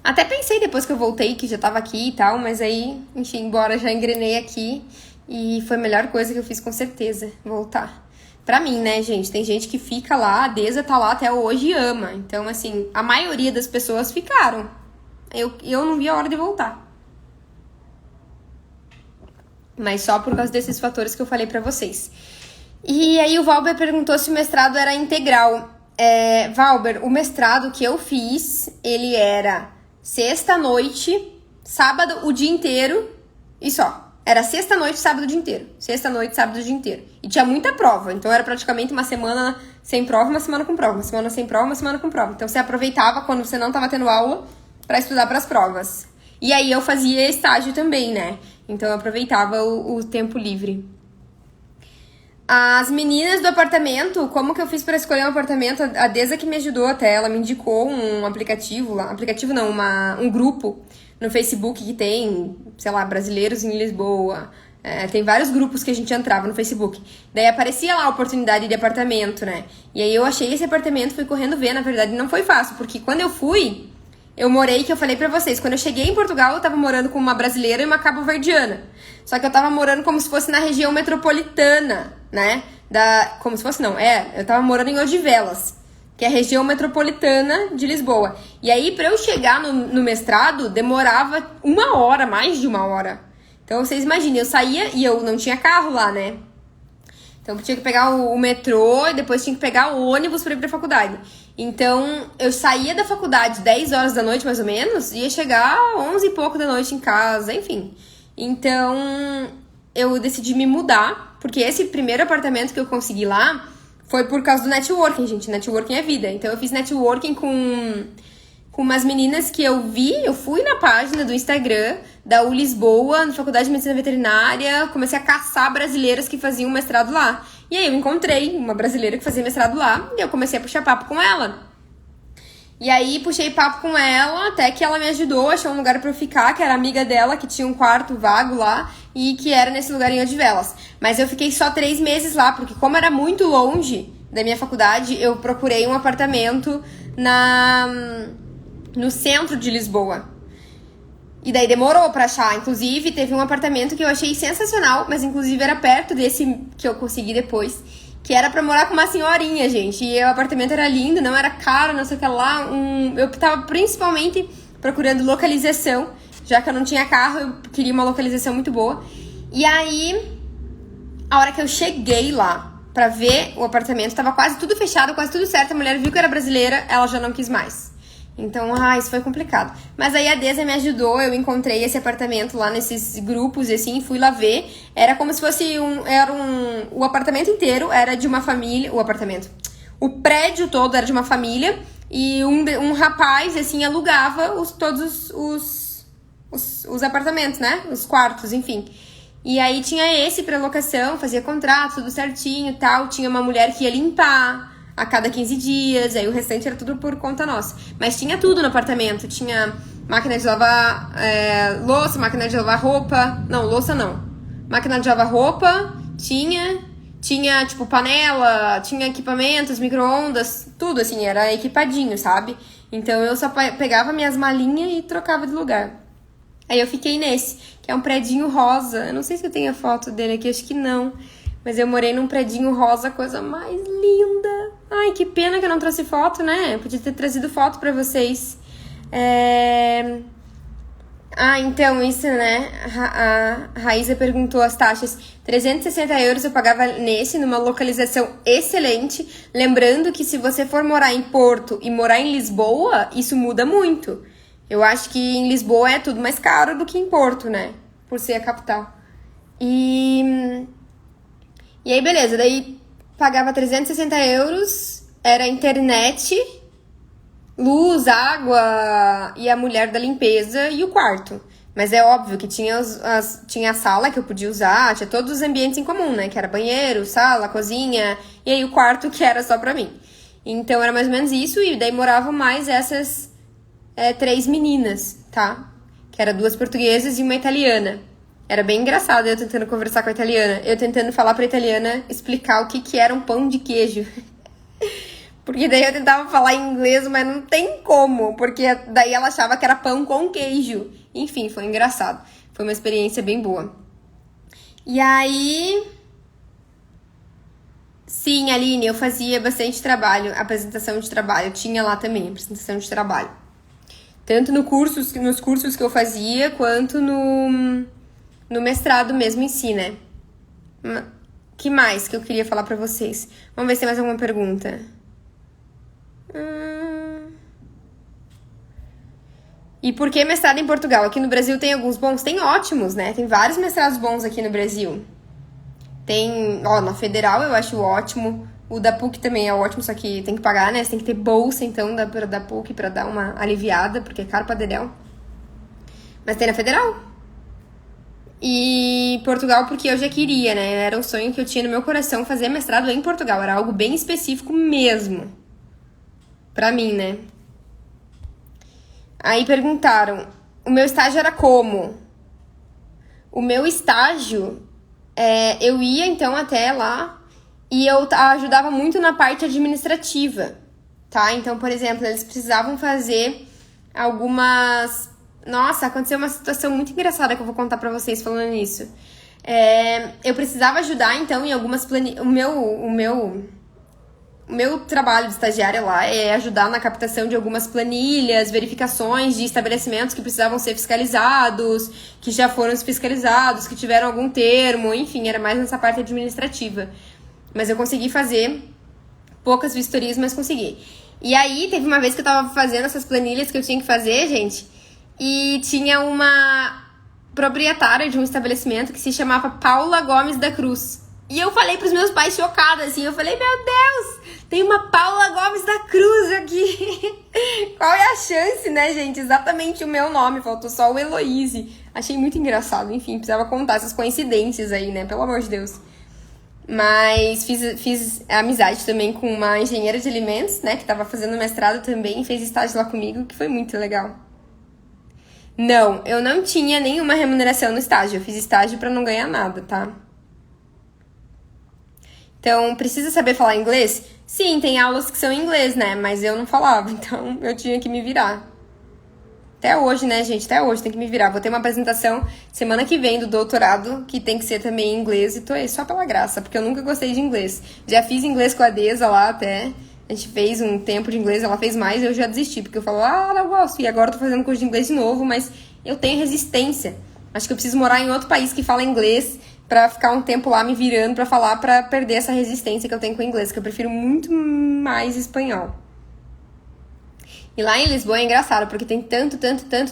A: Até pensei depois que eu voltei, que já tava aqui e tal, mas aí, enfim, embora já engrenei aqui. E foi a melhor coisa que eu fiz, com certeza, voltar. Pra mim, né, gente? Tem gente que fica lá, a Deza tá lá até hoje e ama. Então, assim, a maioria das pessoas ficaram. Eu não vi a hora de voltar. Mas só por causa desses fatores que eu falei pra vocês. E aí o Valber perguntou se o mestrado era integral. Valber, o mestrado que eu fiz, ele era sexta-noite, sábado o dia inteiro e só. Era sexta-noite, sábado o dia inteiro. Sexta-noite, sábado o dia inteiro. E tinha muita prova, então era praticamente uma semana sem prova, uma semana com prova. Uma semana sem prova, uma semana com prova. Então você aproveitava quando você não tava tendo aula pra estudar pras provas. E aí eu fazia estágio também, né? Então eu aproveitava o tempo livre. As meninas do apartamento, como que eu fiz pra escolher um apartamento? A Deza que me ajudou até, ela me indicou um aplicativo lá. Aplicativo não, um grupo no Facebook que tem, sei lá, brasileiros em Lisboa. Tem vários grupos que a gente entrava no Facebook. Daí aparecia lá a oportunidade de apartamento, né? E aí eu achei esse apartamento, fui correndo ver. Na verdade não foi fácil, porque quando eu fui, eu morei, que eu falei pra vocês, quando eu cheguei em Portugal, eu tava morando com uma brasileira e uma cabo-verdiana. Só que eu tava morando como se fosse na região metropolitana, né? Como se fosse, não, eu tava morando em Odivelas, que é a região metropolitana de Lisboa. E aí, pra eu chegar no mestrado, demorava 1 hora, mais de 1 hora. Então, vocês imaginem, eu saía e eu não tinha carro lá, né? Então, eu tinha que pegar o metrô e depois tinha que pegar o ônibus pra ir pra faculdade. Então, eu saía da faculdade 10 horas da noite, mais ou menos, e ia chegar 11 e pouco da noite em casa, enfim. Então, eu decidi me mudar, porque esse primeiro apartamento que eu consegui lá foi por causa do networking, gente. Networking é vida. Então, eu fiz networking com umas meninas que eu fui na página do Instagram da U Lisboa, na Faculdade de Medicina Veterinária, comecei a caçar brasileiras que faziam mestrado lá. E aí eu encontrei uma brasileira que fazia mestrado lá, e eu comecei a puxar papo com ela. E aí puxei papo com ela, até que ela me ajudou, achou um lugar pra eu ficar, que era amiga dela, que tinha um quarto vago lá, e que era nesse lugar em Odivelas. Mas eu fiquei só 3 meses lá, porque como era muito longe da minha faculdade, eu procurei um apartamento no centro de Lisboa. E daí demorou pra achar. Inclusive, teve um apartamento que eu achei sensacional, mas inclusive era perto desse que eu consegui depois, que era pra morar com uma senhorinha, gente. E o apartamento era lindo, não era caro, não sei o que lá. Eu tava principalmente procurando localização, já que eu não tinha carro, eu queria uma localização muito boa. E aí, a hora que eu cheguei lá pra ver o apartamento, tava quase tudo fechado, quase tudo certo. A mulher viu que eu era brasileira, ela já não quis mais. Então, isso foi complicado. Mas aí a Deza me ajudou, eu encontrei esse apartamento lá nesses grupos, assim, fui lá ver. Era como se fosse o apartamento inteiro era de uma família, o prédio todo era de uma família, e um rapaz, assim, alugava todos os apartamentos, né? Os quartos, enfim. E aí tinha esse pra locação, fazia contrato, tudo certinho e tal. Tinha uma mulher que ia limpar a cada 15 dias, aí o restante era tudo por conta nossa. Mas tinha tudo no apartamento, tinha máquina de lavar louça, máquina de lavar roupa, não, louça não. Máquina de lavar roupa, tinha, tipo, panela, tinha equipamentos, micro-ondas, tudo, assim, era equipadinho, sabe? Então, eu só pegava minhas malinhas e trocava de lugar. Aí, eu fiquei nesse, que é um predinho rosa. Eu não sei se eu tenho a foto dele aqui, acho que não. Mas eu morei num predinho rosa, coisa mais linda. Ai, que pena que eu não trouxe foto, né? Eu podia ter trazido foto pra vocês. Então, isso, né? A Raíza perguntou as taxas. 360 euros eu pagava numa localização excelente. Lembrando que se você for morar em Porto e morar em Lisboa, isso muda muito. Eu acho que em Lisboa é tudo mais caro do que em Porto, né? Por ser a capital. E aí, beleza. Daí, pagava 360 euros. Era internet, luz, água e a mulher da limpeza e o quarto. Mas é óbvio que tinha a sala que eu podia usar, tinha todos os ambientes em comum, né? Que era banheiro, sala, cozinha, e aí o quarto que era só pra mim. Então era mais ou menos isso, e daí moravam mais essas 3 meninas, tá? Que eram 2 portuguesas e uma italiana. Era bem engraçado eu tentando conversar com a italiana, eu tentando falar pra italiana explicar o que era um pão de queijo. Porque daí eu tentava falar em inglês, mas não tem como, porque daí ela achava que era pão com queijo. Enfim, foi engraçado. Foi uma experiência bem boa. E aí... Sim, Aline, eu fazia bastante trabalho, apresentação de trabalho. Tinha lá também, apresentação de trabalho. Tanto nos cursos que eu fazia, quanto no mestrado mesmo em si, né? Que mais que eu queria falar pra vocês? Vamos ver se tem mais alguma pergunta. E por que mestrado em Portugal? Aqui no Brasil tem alguns bons? Tem ótimos, né? Tem vários mestrados bons aqui no Brasil. Tem, na Federal eu acho ótimo. O da PUC também é ótimo, só que tem que pagar, né? Você tem que ter bolsa, então, da PUC pra dar uma aliviada, porque é caro pra dedéu. Mas tem na Federal. E Portugal, porque eu já queria, né? Era um sonho que eu tinha no meu coração fazer mestrado em Portugal. Era algo bem específico mesmo. Pra mim, né? Aí perguntaram, o meu estágio era como? O meu estágio, eu ia então até lá e eu ajudava muito na parte administrativa, tá? Então, por exemplo, eles precisavam fazer algumas... Nossa, aconteceu uma situação muito engraçada que eu vou contar pra vocês falando nisso. Eu precisava ajudar, então, em algumas planilhas... O meu trabalho de estagiária lá é ajudar na captação de algumas planilhas, verificações de estabelecimentos que precisavam ser fiscalizados, que já foram fiscalizados, que tiveram algum termo, enfim, era mais nessa parte administrativa. Mas eu consegui fazer poucas vistorias, mas consegui. E aí, teve uma vez que eu tava fazendo essas planilhas que eu tinha que fazer, gente, e tinha uma proprietária de um estabelecimento que se chamava Paula Gomes da Cruz. E eu falei pros meus pais chocada, assim, eu falei, meu Deus, tem uma Paula Gomes da Cruz aqui. Qual é a chance, né, gente? Exatamente o meu nome, faltou só o Heloise. Achei muito engraçado, enfim, precisava contar essas coincidências aí, né, pelo amor de Deus. Mas fiz amizade também com uma engenheira de alimentos, né, que tava fazendo mestrado também, fez estágio lá comigo, que foi muito legal. Não, eu não tinha nenhuma remuneração no estágio, eu fiz estágio pra não ganhar nada, tá? Então, precisa saber falar inglês? Sim, tem aulas que são em inglês, né? Mas eu não falava, então eu tinha que me virar. Até hoje, né, gente? Até hoje tem que me virar. Vou ter uma apresentação semana que vem do doutorado, que tem que ser também em inglês, e tô aí só pela graça, porque eu nunca gostei de inglês. Já fiz inglês com a Deza lá até. A gente fez um tempo de inglês, ela fez mais, eu já desisti, porque eu falo, não gosto. E agora eu tô fazendo curso de inglês de novo, mas eu tenho resistência. Acho que eu preciso morar em outro país que fala inglês pra ficar um tempo lá me virando pra falar, pra perder essa resistência que eu tenho com o inglês, que eu prefiro muito mais espanhol. E lá em Lisboa é engraçado, porque tem tanto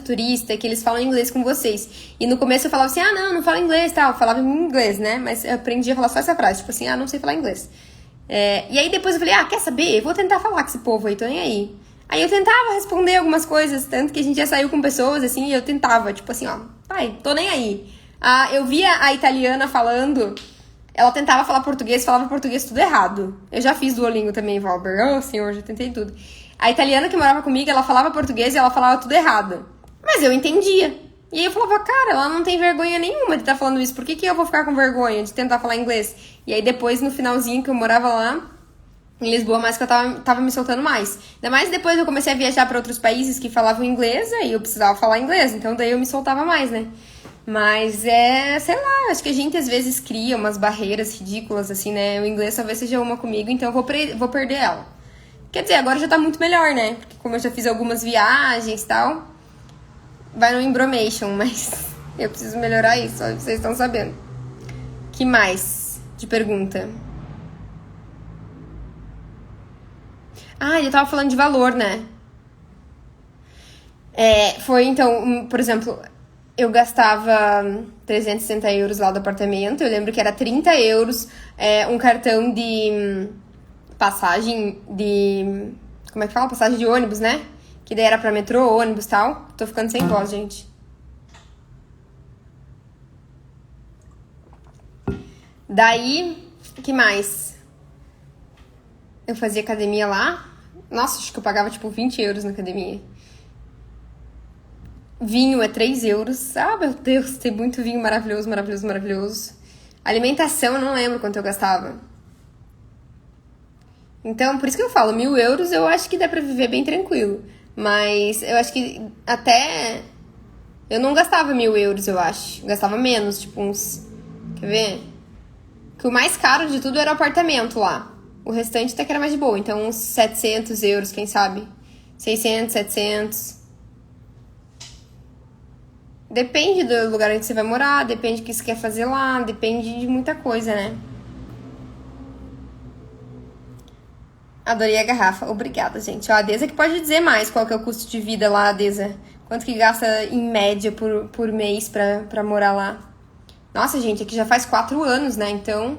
A: turista que eles falam inglês com vocês. E no começo eu falava assim, não falo inglês, tal. Eu falava em inglês, né? Mas eu aprendi a falar só essa frase, tipo assim, não sei falar inglês. E aí depois eu falei, quer saber? Eu vou tentar falar com esse povo aí, tô nem aí. Aí eu tentava responder algumas coisas, tanto que a gente já saiu com pessoas, assim, e eu tentava, tipo assim, tô nem aí. Eu via a italiana falando ela tentava falar português, falava português tudo errado. Eu já fiz Duolingo também, Valber. Oh, senhor, já tentei tudo. A italiana que morava comigo, ela falava português e ela falava tudo errado. Mas eu entendia. E aí eu falava, cara, ela não tem vergonha nenhuma de estar falando isso. Por que eu vou ficar com vergonha de tentar falar inglês? E aí depois, no finalzinho que eu morava lá em Lisboa, mais que eu tava me soltando mais. Ainda mais depois eu comecei a viajar para outros países que falavam inglês, aí eu precisava falar inglês. Então daí eu me soltava mais, né? Mas sei lá, acho que a gente às vezes cria umas barreiras ridículas, assim, né? O inglês talvez seja uma comigo, então eu vou perder ela. Quer dizer, agora já tá muito melhor, né? Porque como eu já fiz algumas viagens e tal, vai no embromation, mas eu preciso melhorar isso, ó, vocês estão sabendo. Que mais de pergunta? Ah, ele tava falando de valor, né? Foi então, por exemplo, eu gastava 360 euros lá do apartamento. Eu lembro que era 30 euros um cartão de passagem de... Como é que fala? Passagem de ônibus, né? Que daí era pra metrô, ônibus e tal. Tô ficando sem voz, gente. Daí, que mais? Eu fazia academia lá. Nossa, acho que eu pagava tipo 20 euros na academia. Vinho é 3 euros. Ah, meu Deus, tem muito vinho maravilhoso, maravilhoso, maravilhoso. Alimentação, eu não lembro quanto eu gastava. Então, por isso que eu falo, 1.000 euros eu acho que dá pra viver bem tranquilo. Mas eu acho que até... Eu não gastava 1.000 euros, eu acho. Eu gastava menos, tipo uns... Quer ver? Que o mais caro de tudo era o apartamento lá. O restante até que era mais de boa. Então, uns 700 euros, quem sabe? 600, 700. Depende do lugar onde você vai morar, depende do que você quer fazer lá, depende de muita coisa, né? Adorei a garrafa. Obrigada, gente. Ó, a Deza que pode dizer mais qual que é o custo de vida lá, Deza. Quanto que gasta em média por mês pra morar lá. Nossa, gente, aqui já faz 4 anos, né? Então,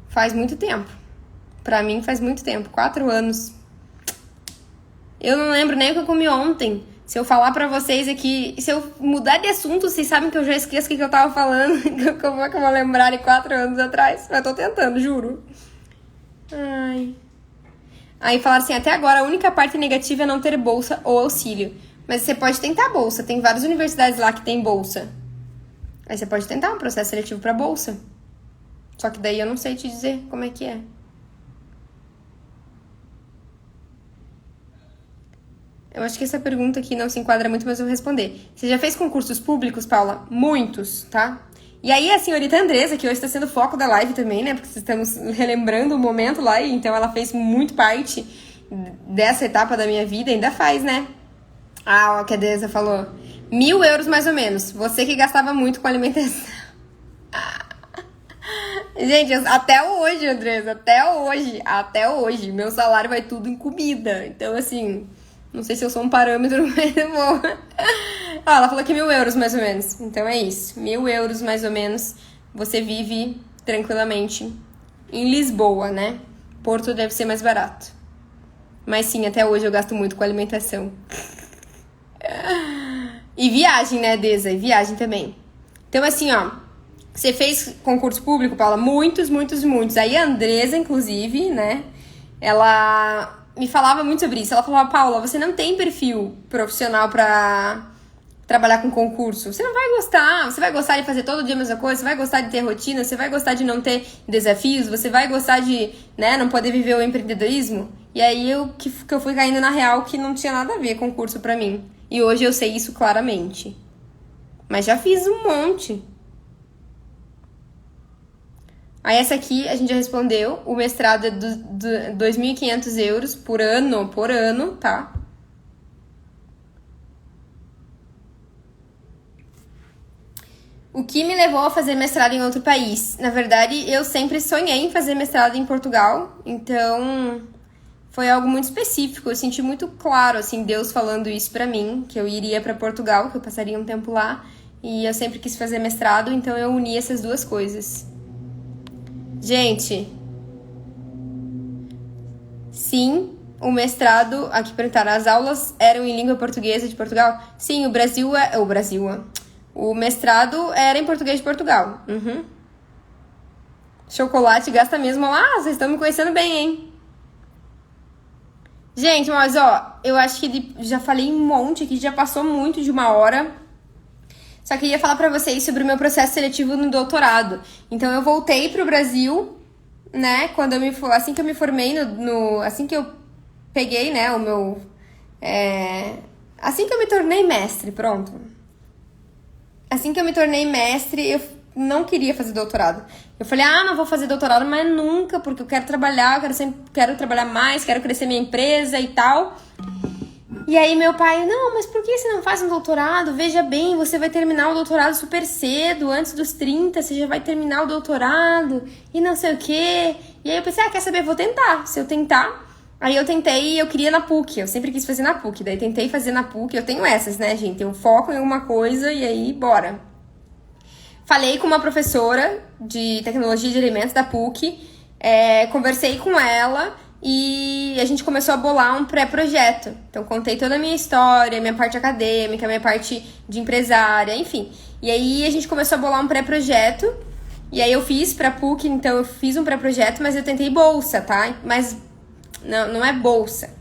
A: faz muito tempo. Pra mim, faz muito tempo. 4 anos. Eu não lembro nem o que eu comi ontem. Se eu falar pra vocês aqui... Se eu mudar de assunto, vocês sabem que eu já esqueço o que eu tava falando. Como é que eu vou lembrar de 4 anos atrás? Mas eu tô tentando, juro. Ai... Aí falaram assim, até agora a única parte negativa é não ter bolsa ou auxílio. Mas você pode tentar bolsa, tem várias universidades lá que tem bolsa. Aí você pode tentar um processo seletivo pra bolsa. Só que daí eu não sei te dizer como é que é. Eu acho que essa pergunta aqui não se enquadra muito, mas eu vou responder. Você já fez concursos públicos, Paula? Muitos, tá? E aí a senhorita Andresa, que hoje está sendo foco da live também, né? Porque estamos relembrando o momento lá, e então ela fez muito parte dessa etapa da minha vida, ainda faz, né? Ah, o que a Andresa falou. 1.000 euros mais ou menos. Você que gastava muito com alimentação. Gente, até hoje, Andresa, até hoje, meu salário vai tudo em comida. Então, assim, não sei se eu sou um parâmetro, mas eu vou... Ah, ela falou que 1.000 euros mais ou menos. Então é isso. 1.000 euros mais ou menos. Você vive tranquilamente em Lisboa, né? Porto deve ser mais barato. Mas sim, até hoje eu gasto muito com alimentação. E viagem, né, Deza? E viagem também. Então, assim, ó. Você fez concurso público, Paula? Muitos, muitos, muitos. Aí a Andresa, inclusive, né? Ela me falava muito sobre isso. Ela falava, Paula, você não tem perfil profissional pra trabalhar com concurso. Você não vai gostar. Você vai gostar de fazer todo dia a mesma coisa. Você vai gostar de ter rotina. Você vai gostar de não ter desafios. Você vai gostar de, né, não poder viver o empreendedorismo. E aí eu fui caindo na real que não tinha nada a ver concurso pra mim. E hoje eu sei isso claramente. Mas já fiz um monte. Aí essa aqui a gente já respondeu. O mestrado é de 2.500 euros por ano, tá? O que me levou a fazer mestrado em outro país? Na verdade, eu sempre sonhei em fazer mestrado em Portugal, então foi algo muito específico. Eu senti muito claro, assim, Deus falando isso pra mim, que eu iria pra Portugal, que eu passaria um tempo lá, e eu sempre quis fazer mestrado, então eu uni essas duas coisas. Gente, sim, o mestrado, aqui perguntaram, as aulas eram em língua portuguesa de Portugal? Sim, o mestrado era em português de Portugal. Uhum. Chocolate gasta mesmo. Ah, vocês estão me conhecendo bem, hein? Gente, mas ó, eu acho que já falei um monte aqui, já passou muito de 1 hora. Só queria falar pra vocês sobre o meu processo seletivo no doutorado. Então eu voltei pro Brasil, né, assim que eu me formei, assim que eu peguei, né, o meu... assim que eu me tornei mestre, pronto. Assim que eu me tornei mestre, eu não queria fazer doutorado. Eu falei, não vou fazer doutorado, mas nunca, porque eu quero trabalhar, quero trabalhar mais, quero crescer minha empresa e tal. E aí meu pai, não, mas por que você não faz um doutorado? Veja bem, você vai terminar o doutorado super cedo, antes dos 30, você já vai terminar o doutorado, e não sei o quê. E aí eu pensei, quer saber, vou tentar. Se eu tentar... Aí eu tentei, eu queria na PUC, eu sempre quis fazer na PUC, daí tentei fazer na PUC, eu tenho essas, né, gente? Eu foco em alguma coisa e aí, bora. Falei com uma professora de tecnologia de alimentos da PUC, conversei com ela e a gente começou a bolar um pré-projeto. Então, contei toda a minha história, minha parte acadêmica, minha parte de empresária, enfim. E aí, a gente começou a bolar um pré-projeto. E aí, eu fiz pra PUC, então eu fiz um pré-projeto, mas eu tentei bolsa, tá? Mas não é bolsa.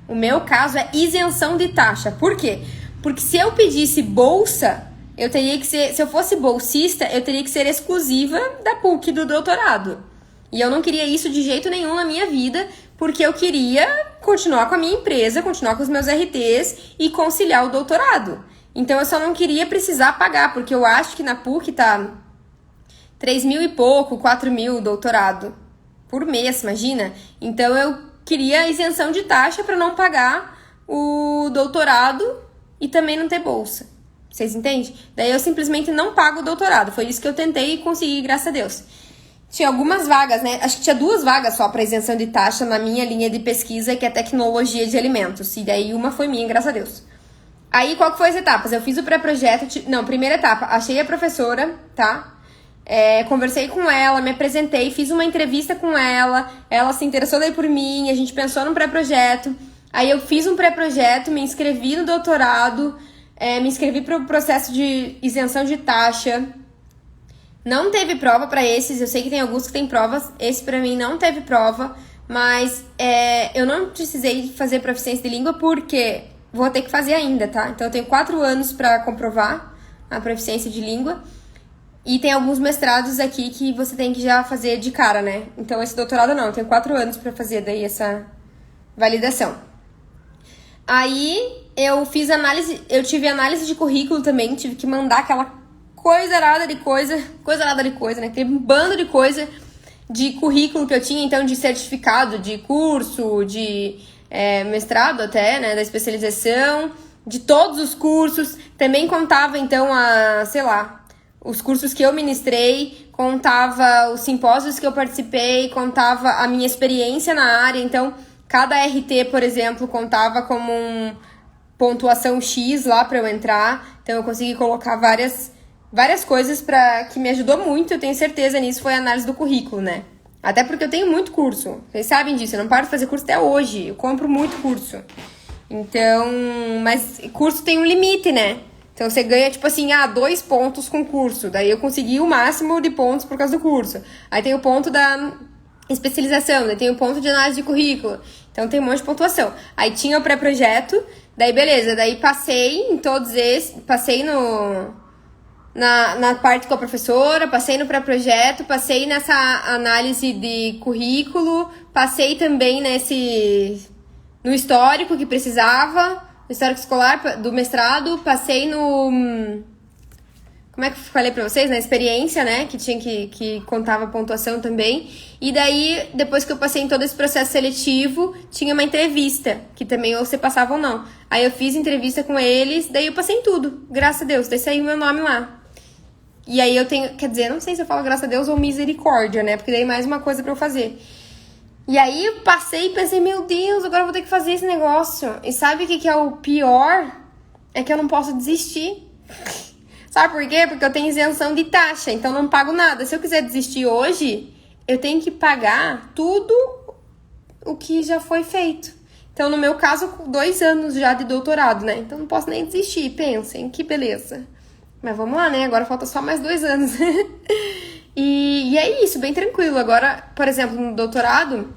A: O meu caso é isenção de taxa. Por quê? Porque se eu pedisse bolsa, eu teria que ser... Se eu fosse bolsista, eu teria que ser exclusiva da PUC do doutorado. E eu não queria isso de jeito nenhum na minha vida, porque eu queria continuar com a minha empresa, continuar com os meus RTs e conciliar o doutorado. Então, eu só não queria precisar pagar, porque eu acho que na PUC tá 3 mil e pouco, 4 mil o doutorado por mês, imagina? Então, eu queria isenção de taxa para não pagar o doutorado e também não ter bolsa. Vocês entendem? Daí eu simplesmente não pago o doutorado. Foi isso que eu tentei e consegui, graças a Deus. Tinha algumas vagas, né? Acho que tinha 2 vagas só para isenção de taxa na minha linha de pesquisa, que é tecnologia de alimentos. E daí uma foi minha, graças a Deus. Aí, qual que foi as etapas? Eu fiz o pré-projeto... Não, primeira etapa, achei a professora, tá? Conversei com ela, me apresentei, fiz uma entrevista com ela, ela se interessou daí por mim, a gente pensou no pré-projeto. Aí eu fiz um pré-projeto, me inscrevi no doutorado, me inscrevi para o processo de isenção de taxa. Não teve prova para esses, eu sei que tem alguns que tem provas, esse para mim não teve prova, mas eu não precisei fazer proficiência de língua porque vou ter que fazer ainda, tá? Então eu tenho 4 anos para comprovar a proficiência de língua. E tem alguns mestrados aqui que você tem que já fazer de cara, né? Então, esse doutorado não, eu tenho 4 anos pra fazer daí essa validação. Aí, eu tive análise de currículo também, tive que mandar aquela coisa de coisa, né? Aquele bando de coisa de currículo que eu tinha, então, de certificado, de curso, de mestrado até, né? Da especialização, de todos os cursos. Também contava, então, os cursos que eu ministrei, contava os simpósios que eu participei, contava a minha experiência na área. Então, cada RT, por exemplo, contava como pontuação X lá para eu entrar. Então, eu consegui colocar várias coisas que me ajudou muito, eu tenho certeza nisso, foi a análise do currículo, né? Até porque eu tenho muito curso. Vocês sabem disso, eu não paro de fazer curso até hoje. Eu compro muito curso. Então, mas curso tem um limite, né? Então, você ganha, 2 pontos com o curso. Daí, eu consegui o máximo de pontos por causa do curso. Aí, tem o ponto da especialização. Daí, tem o ponto de análise de currículo. Então, tem um monte de pontuação. Aí, tinha o pré-projeto. Daí, beleza. Daí, passei em todos esses. Passei na parte com a professora. Passei no pré-projeto. Passei nessa análise de currículo. Passei também no histórico que precisava. Histórico escolar do mestrado, passei no... Como é que eu falei pra vocês? Na experiência, né? Que tinha que contava a pontuação também. E daí, depois que eu passei em todo esse processo seletivo, tinha uma entrevista, que também ou você passava ou não. Aí eu fiz entrevista com eles, daí eu passei em tudo, graças a Deus. Daí saiu meu nome lá. E aí eu tenho... Quer dizer, não sei se eu falo graças a Deus ou misericórdia, né? Porque daí mais uma coisa pra eu fazer. E aí eu passei e pensei, meu Deus, agora eu vou ter que fazer esse negócio. E sabe o que é o pior? É que eu não posso desistir. Sabe por quê? Porque eu tenho isenção de taxa, então não pago nada. Se eu quiser desistir hoje, eu tenho que pagar tudo o que já foi feito. Então, no meu caso, 2 anos já de doutorado, né? Então não posso nem desistir, pensem, que beleza. Mas vamos lá, né? Agora falta só mais 2 anos. E é isso, bem tranquilo. Agora, por exemplo, no doutorado,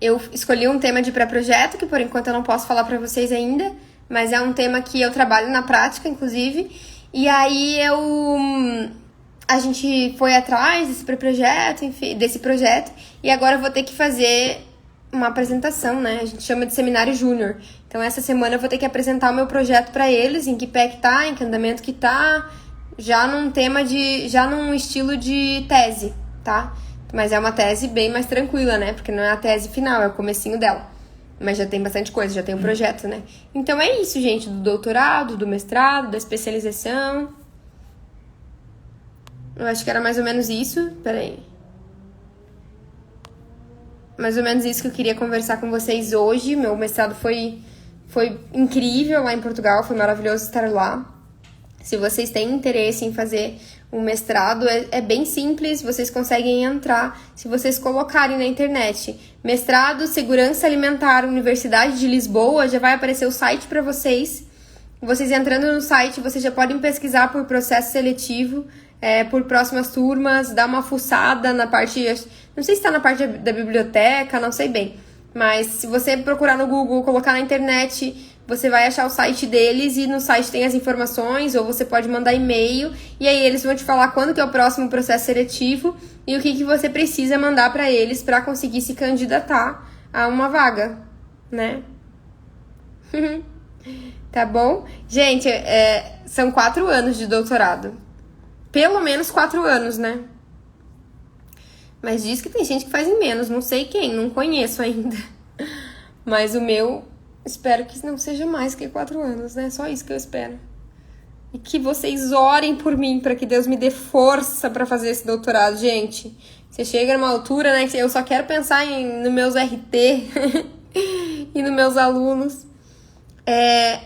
A: eu escolhi um tema de pré-projeto, que por enquanto eu não posso falar pra vocês ainda, mas é um tema que eu trabalho na prática, inclusive. E aí a gente foi atrás desse pré-projeto, enfim, desse projeto, e agora eu vou ter que fazer uma apresentação, né? A gente chama de seminário júnior. Então, essa semana eu vou ter que apresentar o meu projeto pra eles, em que pé que tá, em que andamento que tá, já num estilo de tese, tá? Mas é uma tese bem mais tranquila, né? Porque não é a tese final, é o comecinho dela. Mas já tem bastante coisa, já tem um projeto, né? Então é isso, gente, do doutorado, do mestrado, da especialização. Eu acho que era mais ou menos isso. Peraí. Mais ou menos isso que eu queria conversar com vocês hoje. Meu mestrado foi incrível lá em Portugal, foi maravilhoso estar lá. Se vocês têm interesse em fazer um mestrado, é bem simples, vocês conseguem entrar se vocês colocarem na internet. Mestrado Segurança Alimentar, Universidade de Lisboa, já vai aparecer o site para vocês. Vocês entrando no site, vocês já podem pesquisar por processo seletivo, por próximas turmas, dar uma fuçada na parte... Não sei se está na parte da biblioteca, não sei bem. Mas se você procurar no Google, colocar na internet, você vai achar o site deles e no site tem as informações, ou você pode mandar e-mail e aí eles vão te falar quando que é o próximo processo seletivo e o que você precisa mandar para eles para conseguir se candidatar a uma vaga, né? Tá bom? Gente, são 4 anos de doutorado. Pelo menos 4 anos, né? Mas diz que tem gente que faz em menos, não sei quem, não conheço ainda. Mas o meu, espero que não seja mais que 4 anos, né? Só isso que eu espero. E que vocês orem por mim, para que Deus me dê força para fazer esse doutorado, gente. Você chega numa altura, né, que eu só quero pensar nos meus RT e nos meus alunos.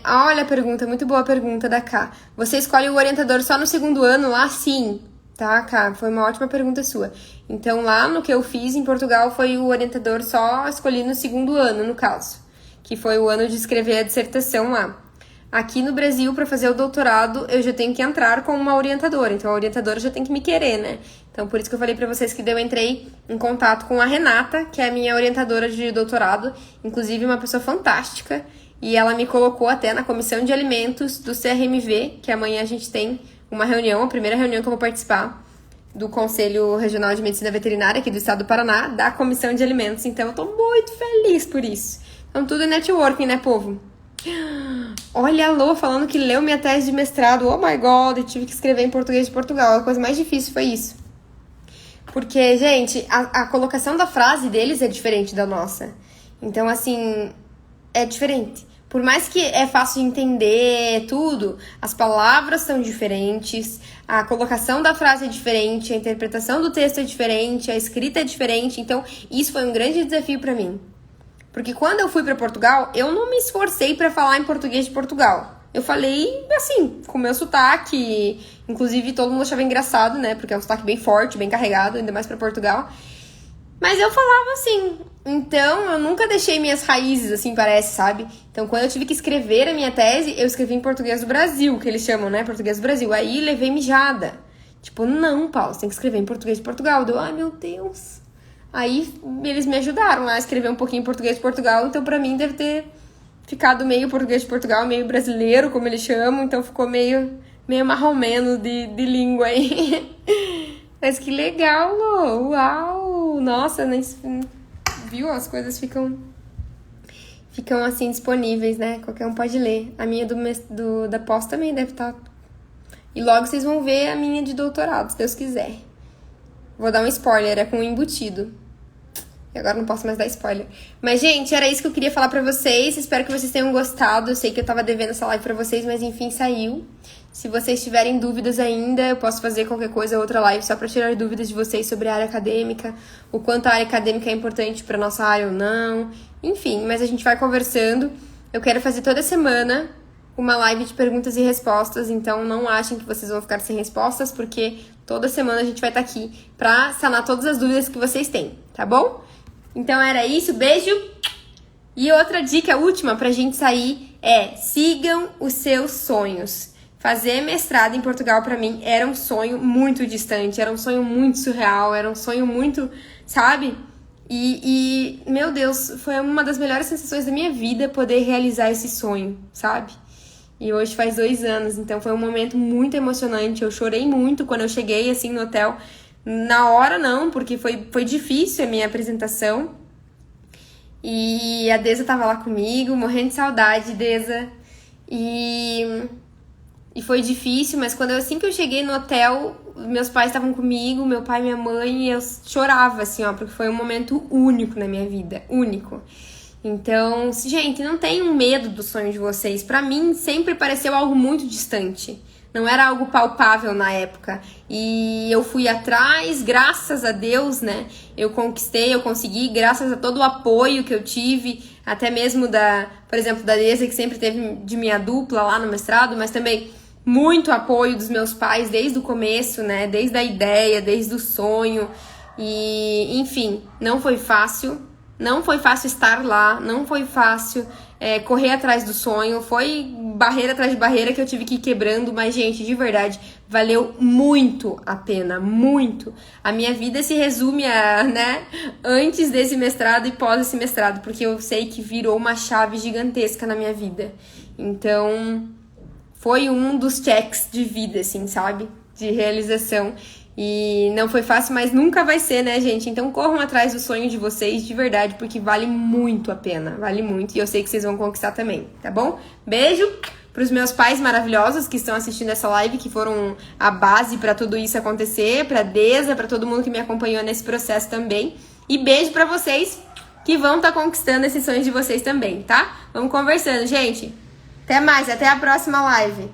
A: Olha a pergunta, muito boa a pergunta da Ká. Você escolhe o orientador só no 2º ano lá? Sim. Tá, Ká? Foi uma ótima pergunta sua. Então, lá no que eu fiz em Portugal, foi o orientador só escolhi no 2º ano, no caso. Que foi o ano de escrever a dissertação lá. Aqui no Brasil, para fazer o doutorado, eu já tenho que entrar com uma orientadora. Então, a orientadora já tem que me querer, né? Então, por isso que eu falei pra vocês que eu entrei em contato com a Renata, que é a minha orientadora de doutorado. Inclusive, uma pessoa fantástica. E ela me colocou até na comissão de alimentos do CRMV, que amanhã a gente tem uma reunião, a primeira reunião que eu vou participar do Conselho Regional de Medicina Veterinária aqui do estado do Paraná, da comissão de alimentos. Então, eu tô muito feliz por isso. Então, tudo é networking, né, povo? Olha a Lô falando que leu minha tese de mestrado. Oh my God, eu tive que escrever em português de Portugal. A coisa mais difícil foi isso. Porque, gente, a colocação da frase deles é diferente da nossa. Então, assim, é diferente. Por mais que é fácil de entender tudo, as palavras são diferentes, a colocação da frase é diferente, a interpretação do texto é diferente, a escrita é diferente. Então, isso foi um grande desafio pra mim. Porque quando eu fui pra Portugal, eu não me esforcei pra falar em português de Portugal. Eu falei, assim, com o meu sotaque. Inclusive, todo mundo achava engraçado, né? Porque é um sotaque bem forte, bem carregado, ainda mais pra Portugal. Mas eu falava assim. Então, eu nunca deixei minhas raízes, assim, parece, sabe? Então, quando eu tive que escrever a minha tese, eu escrevi em português do Brasil, que eles chamam, né? Português do Brasil. Aí, levei mijada. Tipo, não, Paulo, você tem que escrever em português de Portugal. Eu, ai, meu Deus. Aí, eles me ajudaram a escrever um pouquinho em português de Portugal. Então, pra mim, deve ter ficado meio português de Portugal, meio brasileiro, como eles chamam. Então, ficou meio marromeno de língua aí. Mas que legal, Lô. Uau. Nossa, nem... Viu? As coisas ficam assim disponíveis, né? Qualquer um pode ler. A minha da pós também deve estar. E logo vocês vão ver a minha de doutorado, se Deus quiser. Vou dar um spoiler, é com um embutido. E agora não posso mais dar spoiler. Mas, gente, era isso que eu queria falar pra vocês. Espero que vocês tenham gostado. Eu sei que eu tava devendo essa live pra vocês, mas enfim, saiu. Se vocês tiverem dúvidas ainda, eu posso fazer qualquer coisa, outra live, só pra tirar dúvidas de vocês sobre a área acadêmica, o quanto a área acadêmica é importante pra nossa área ou não. Enfim, mas a gente vai conversando. Eu quero fazer toda semana uma live de perguntas e respostas, então não achem que vocês vão ficar sem respostas, porque toda semana a gente vai estar aqui pra sanar todas as dúvidas que vocês têm, tá bom? Então era isso, beijo! E outra dica última pra gente sair é: sigam os seus sonhos. fazer mestrado em Portugal pra mim era um sonho muito distante, era um sonho muito surreal, era um sonho muito, sabe? Meu Deus, foi uma das melhores sensações da minha vida poder realizar esse sonho, sabe? E hoje faz 2 anos, então foi um momento muito emocionante. Eu chorei muito quando eu cheguei, assim, no hotel. Na hora não, porque foi difícil a minha apresentação. E a Deza tava lá comigo, morrendo de saudade, Deza. E foi difícil, mas assim que eu cheguei no hotel, meus pais estavam comigo, meu pai e minha mãe, e eu chorava, assim, ó, porque foi um momento único na minha vida, único. Então, gente, não tenham medo do sonho de vocês. Pra mim, sempre pareceu algo muito distante. Não era algo palpável na época. E eu fui atrás, graças a Deus, né? Eu conquistei, eu consegui, graças a todo o apoio que eu tive, até mesmo por exemplo, da Deza, que sempre teve de minha dupla lá no mestrado, mas também muito apoio dos meus pais desde o começo, né? Desde a ideia, desde o sonho. E, enfim, não foi fácil. Não foi fácil estar lá, não foi fácil correr atrás do sonho, foi barreira atrás de barreira que eu tive que ir quebrando, mas, gente, de verdade, valeu muito a pena, muito. A minha vida se resume né, antes desse mestrado e pós esse mestrado, porque eu sei que virou uma chave gigantesca na minha vida. Então, foi um dos checks de vida, assim, sabe? De realização. E não foi fácil, mas nunca vai ser, né, gente? Então corram atrás do sonho de vocês, de verdade, porque vale muito a pena, vale muito. E eu sei que vocês vão conquistar também, tá bom? Beijo pros meus pais maravilhosos que estão assistindo essa live, que foram a base pra tudo isso acontecer, pra Deza, pra todo mundo que me acompanhou nesse processo também. E beijo pra vocês que vão estar conquistando esses sonhos de vocês também, tá? Vamos conversando, gente. Até mais, até a próxima live.